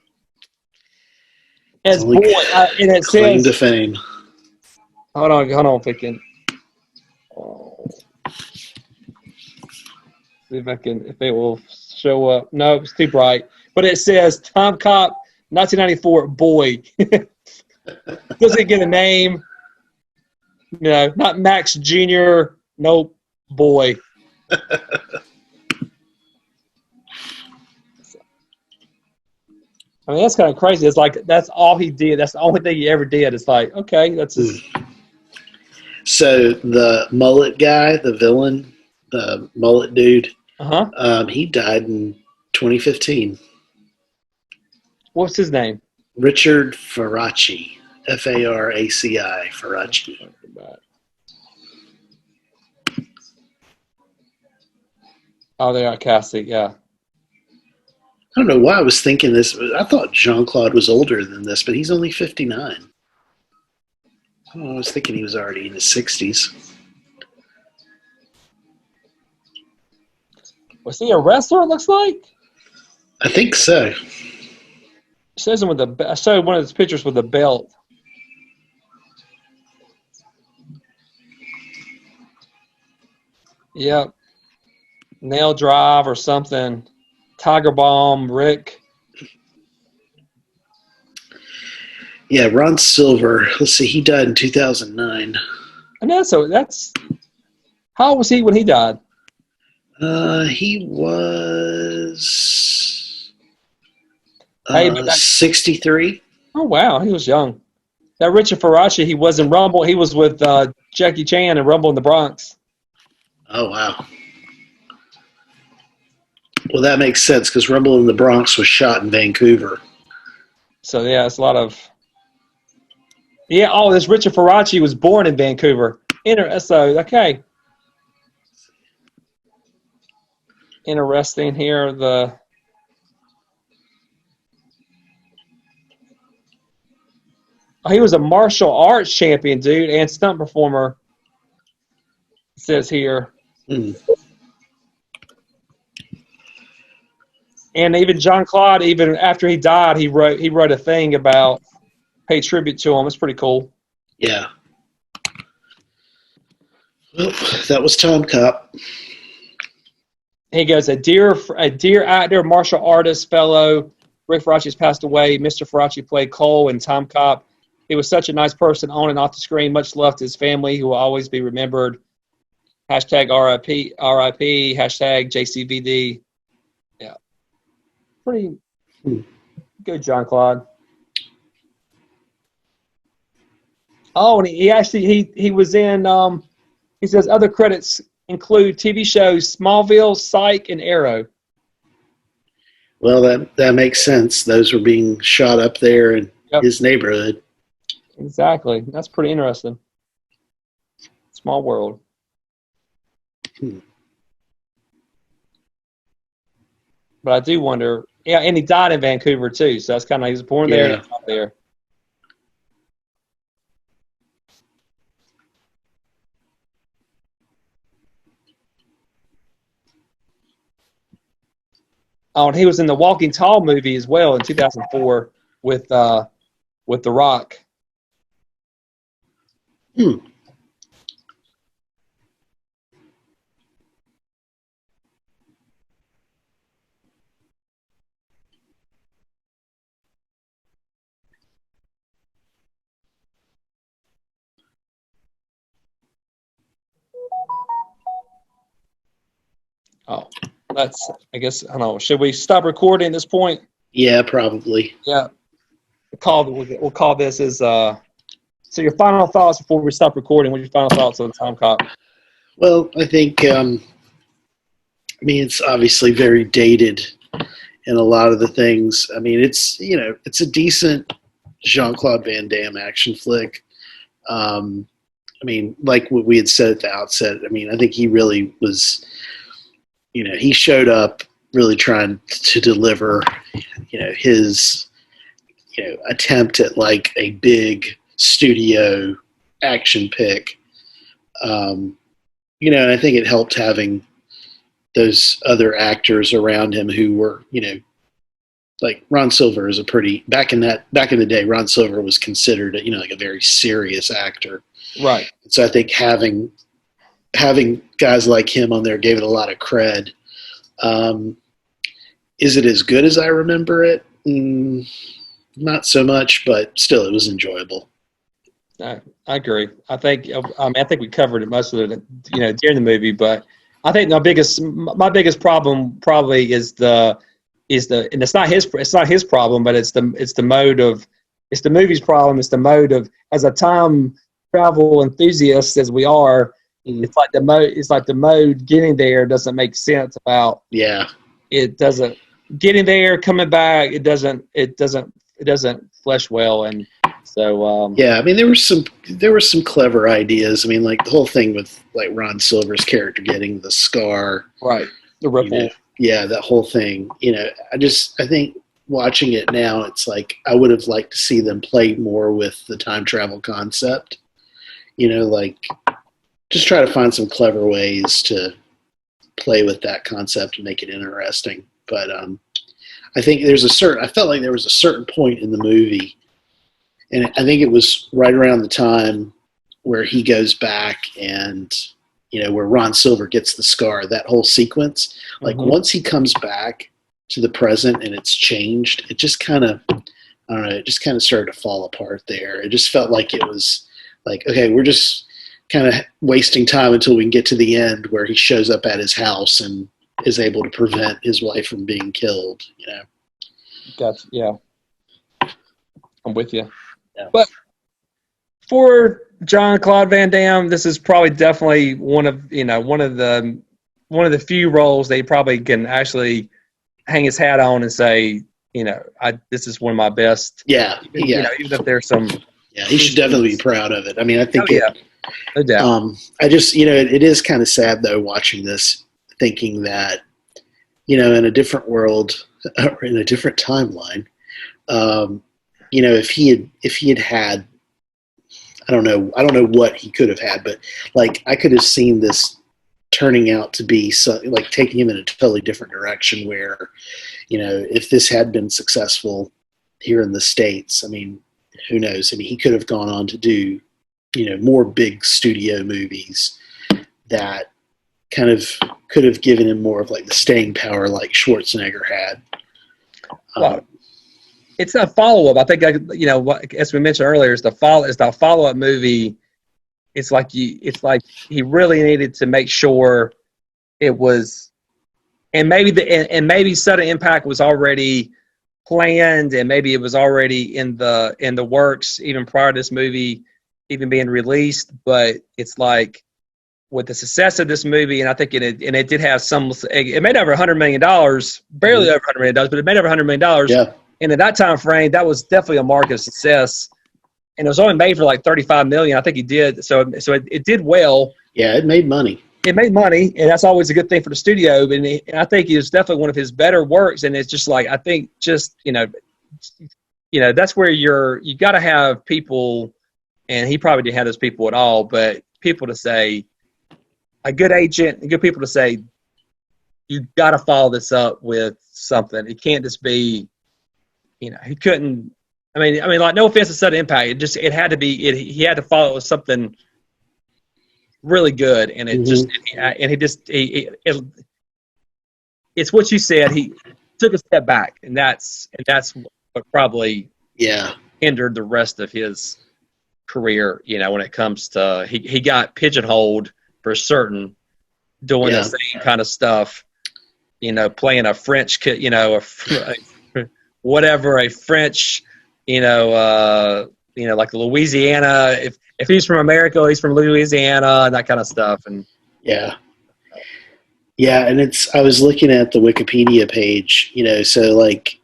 As boy, and it Claim says. to fame. Hold on, picking. See if it will show up. No, it's too bright. But it says Timecop 1994 boy. Doesn't get a name. Not Max Jr. Nope, boy. I mean, that's kind of crazy. It's like that's all he did. That's the only thing he ever did. It's like, okay, that's his. So the Mullet guy, the villain, the Mullet dude, he died in 2015. What's his name? Richard Faraci. Faraci. Faraci. Oh, they are Cassie, yeah. I don't know why I was thinking this. I thought Jean-Claude was older than this, but he's only 59. I was thinking he was already in his 60s. Was he a wrestler, it looks like? I think so. It shows him I showed one of his pictures with a belt. Yep. Nail Drive or something. Tiger Bomb, Rick. Yeah, Ron Silver. Let's see, he died in 2009. I know, so that's... How old was he when he died? He was 63. 63. Oh, wow, he was young. That Richard Faraci, he was in Rumble. He was with Jackie Chan in Rumble in the Bronx. Oh, wow. Well, that makes sense because Rumble in the Bronx was shot in Vancouver. So, yeah, it's a lot of... Yeah, this Richard Faraci was born in Vancouver. So, okay. Interesting here. He was a martial arts champion, dude, and stunt performer. It says here. And even Jean-Claude, even after he died, he wrote a thing about pay tribute to him. It's pretty cool. Yeah. Well, that was Timecop. He goes, a dear actor, martial artist, fellow. Rick Faraci has passed away. Mr. Faraci played Cole in Timecop. He was such a nice person on and off the screen. Much love to his family, who will always be remembered. Hashtag RIP, hashtag JCVD. Yeah. Pretty good, Jean-Claude. Oh, and he was in, he says other credits include TV shows Smallville, Psych, and Arrow. Well, that makes sense. Those were being shot up there in his neighborhood. Exactly. That's pretty interesting. Small world. But I do wonder. Yeah, and he died in Vancouver too. So that's kind of he was born there and he died there. Oh, and he was in the Walking Tall movie as well in 2004 with The Rock. Oh, I guess, I don't know. Should we stop recording at this point? Yeah, probably. Yeah. We'll call this as, so your final thoughts before we stop recording. What's your final thoughts on Timecop? Well, I think, it's obviously very dated in a lot of the things. I mean, it's a decent Jean-Claude Van Damme action flick. Like what we had said at the outset, I think he really was, he showed up really trying to deliver, his, attempt at like a big studio action pick. And I think it helped having those other actors around him who were, like Ron Silver is back in the day, Ron Silver was considered, like a very serious actor. Right. So I think having guys like him on there gave it a lot of cred. Is it as good as I remember it? Not so much, but still, it was enjoyable. I agree. I think we covered it most of it, during the movie. But I think my biggest problem probably is and it's not his problem, but it's the movie's problem. It's the mode of, as a time travel enthusiast as we are. It's like the mode getting there doesn't make sense about. Yeah. It doesn't, getting there, coming back. It doesn't flesh well, and so. Yeah, I mean, there were some clever ideas. I mean, like the whole thing with like Ron Silver's character getting the scar. Right. The ripple. Yeah, that whole thing. I think watching it now, it's like I would have liked to see them play more with the time travel concept. Like just try to find some clever ways to play with that concept and make it interesting. But I think I felt like there was a certain point in the movie, and I think it was right around the time where he goes back and, where Ron Silver gets the scar, that whole sequence. Like once he comes back to the present and it's changed, it just kind of, I don't know, it just kind of started to fall apart there. It just felt like it was like, okay, we're just kind of wasting time until we can get to the end where he shows up at his house and is able to prevent his wife from being killed, Gotcha. Yeah. I'm with you. Yeah. But for Jean-Claude Van Damme, this is probably definitely one of the few roles that he probably can actually hang his hat on and say, this is one of my best. Yeah. Even if there's some. Yeah, he should definitely be proud of it. I mean, I think no doubt. I just, it is kind of sad though watching this, thinking that, in a different world, or in a different timeline, if he had, I don't know what he could have had, but like I could have seen this turning out to be like taking him in a totally different direction where, if this had been successful here in the States, I mean, who knows? I mean, he could have gone on to do, more big studio movies that kind of could have given him more of like the staying power like Schwarzenegger had. Well, it's a follow-up. I think, as we mentioned earlier, it's the follow-up movie. It's like he really needed to make sure it was, and maybe Sudden Impact was already planned, and maybe it was already in the works even prior to this movie even being released. But it's like with the success of this movie, and I think it did have some. It made over $100 million, barely over $100 million, but it made over $100 million. Yeah. And at that time frame, that was definitely a mark of success. And it was only made for like $35 million. I think he did. So it did well. Yeah, it made money. It made money, and that's always a good thing for the studio. And I think it was definitely one of his better works. And it's just like, I think just, that's where you got to have people, and he probably didn't have those people at all, but people to say, a good agent and good people to say, you got to follow this up with something. It can't just be, he couldn't. I mean, like, no offense to Sudden Impact. It had to be. He had to follow it with something really good, and it's what you said. He took a step back, and that's what probably hindered the rest of his career. When it comes to he got pigeonholed for certain, doing the same kind of stuff. Playing a French kid. Whatever, a French, like Louisiana. If he's from America, he's from Louisiana, and that kind of stuff. And yeah, and I was looking at the Wikipedia page, so like,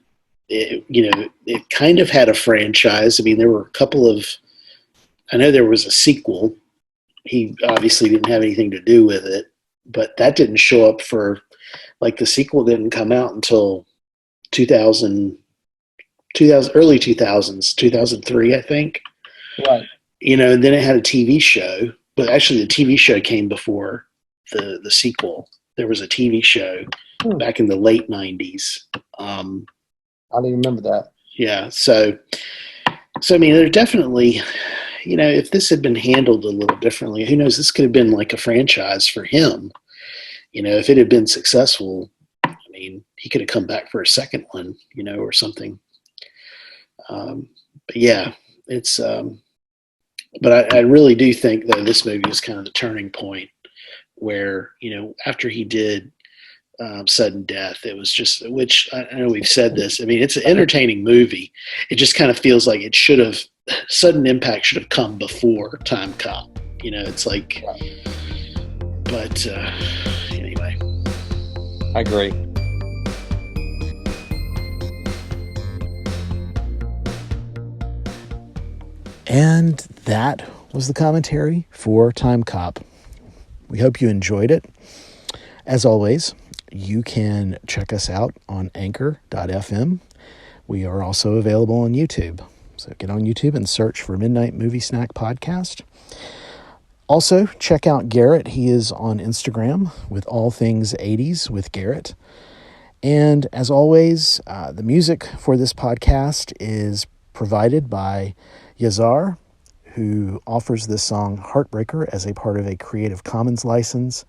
it kind of had a franchise. I mean, there were a couple of. I know there was a sequel. He obviously didn't have anything to do with it, but that didn't show up for like the sequel didn't come out until 2000, early 2000s, 2003, I think. Right. And then it had a TV show, but actually the TV show came before the sequel. There was a TV show back in the late 90s. I don't even remember that. Yeah. So I mean, there definitely, if this had been handled a little differently, who knows, this could have been like a franchise for him. If it had been successful, I mean, he could have come back for a second one, or something. But yeah, it's, but I really do think that this movie is kind of the turning point where, after he did Sudden Death, it was just, which I know we've said this. I mean, it's an entertaining movie. It just kind of feels like it should have, Sudden Impact should have come before Timecop. It's like, but anyway. I agree. And that was the commentary for Timecop. We hope you enjoyed it. As always, you can check us out on anchor.fm. We are also available on YouTube. So get on YouTube and search for Midnight Movie Snack Podcast. Also, check out Garrett. He is on Instagram with all things 80s with Garrett. And as always, the music for this podcast is provided by Yazar, who offers this song Heartbreaker as a part of a Creative Commons license.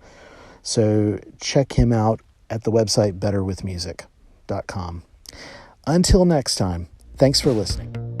So check him out at the website betterwithmusic.com. Until next time, thanks for listening.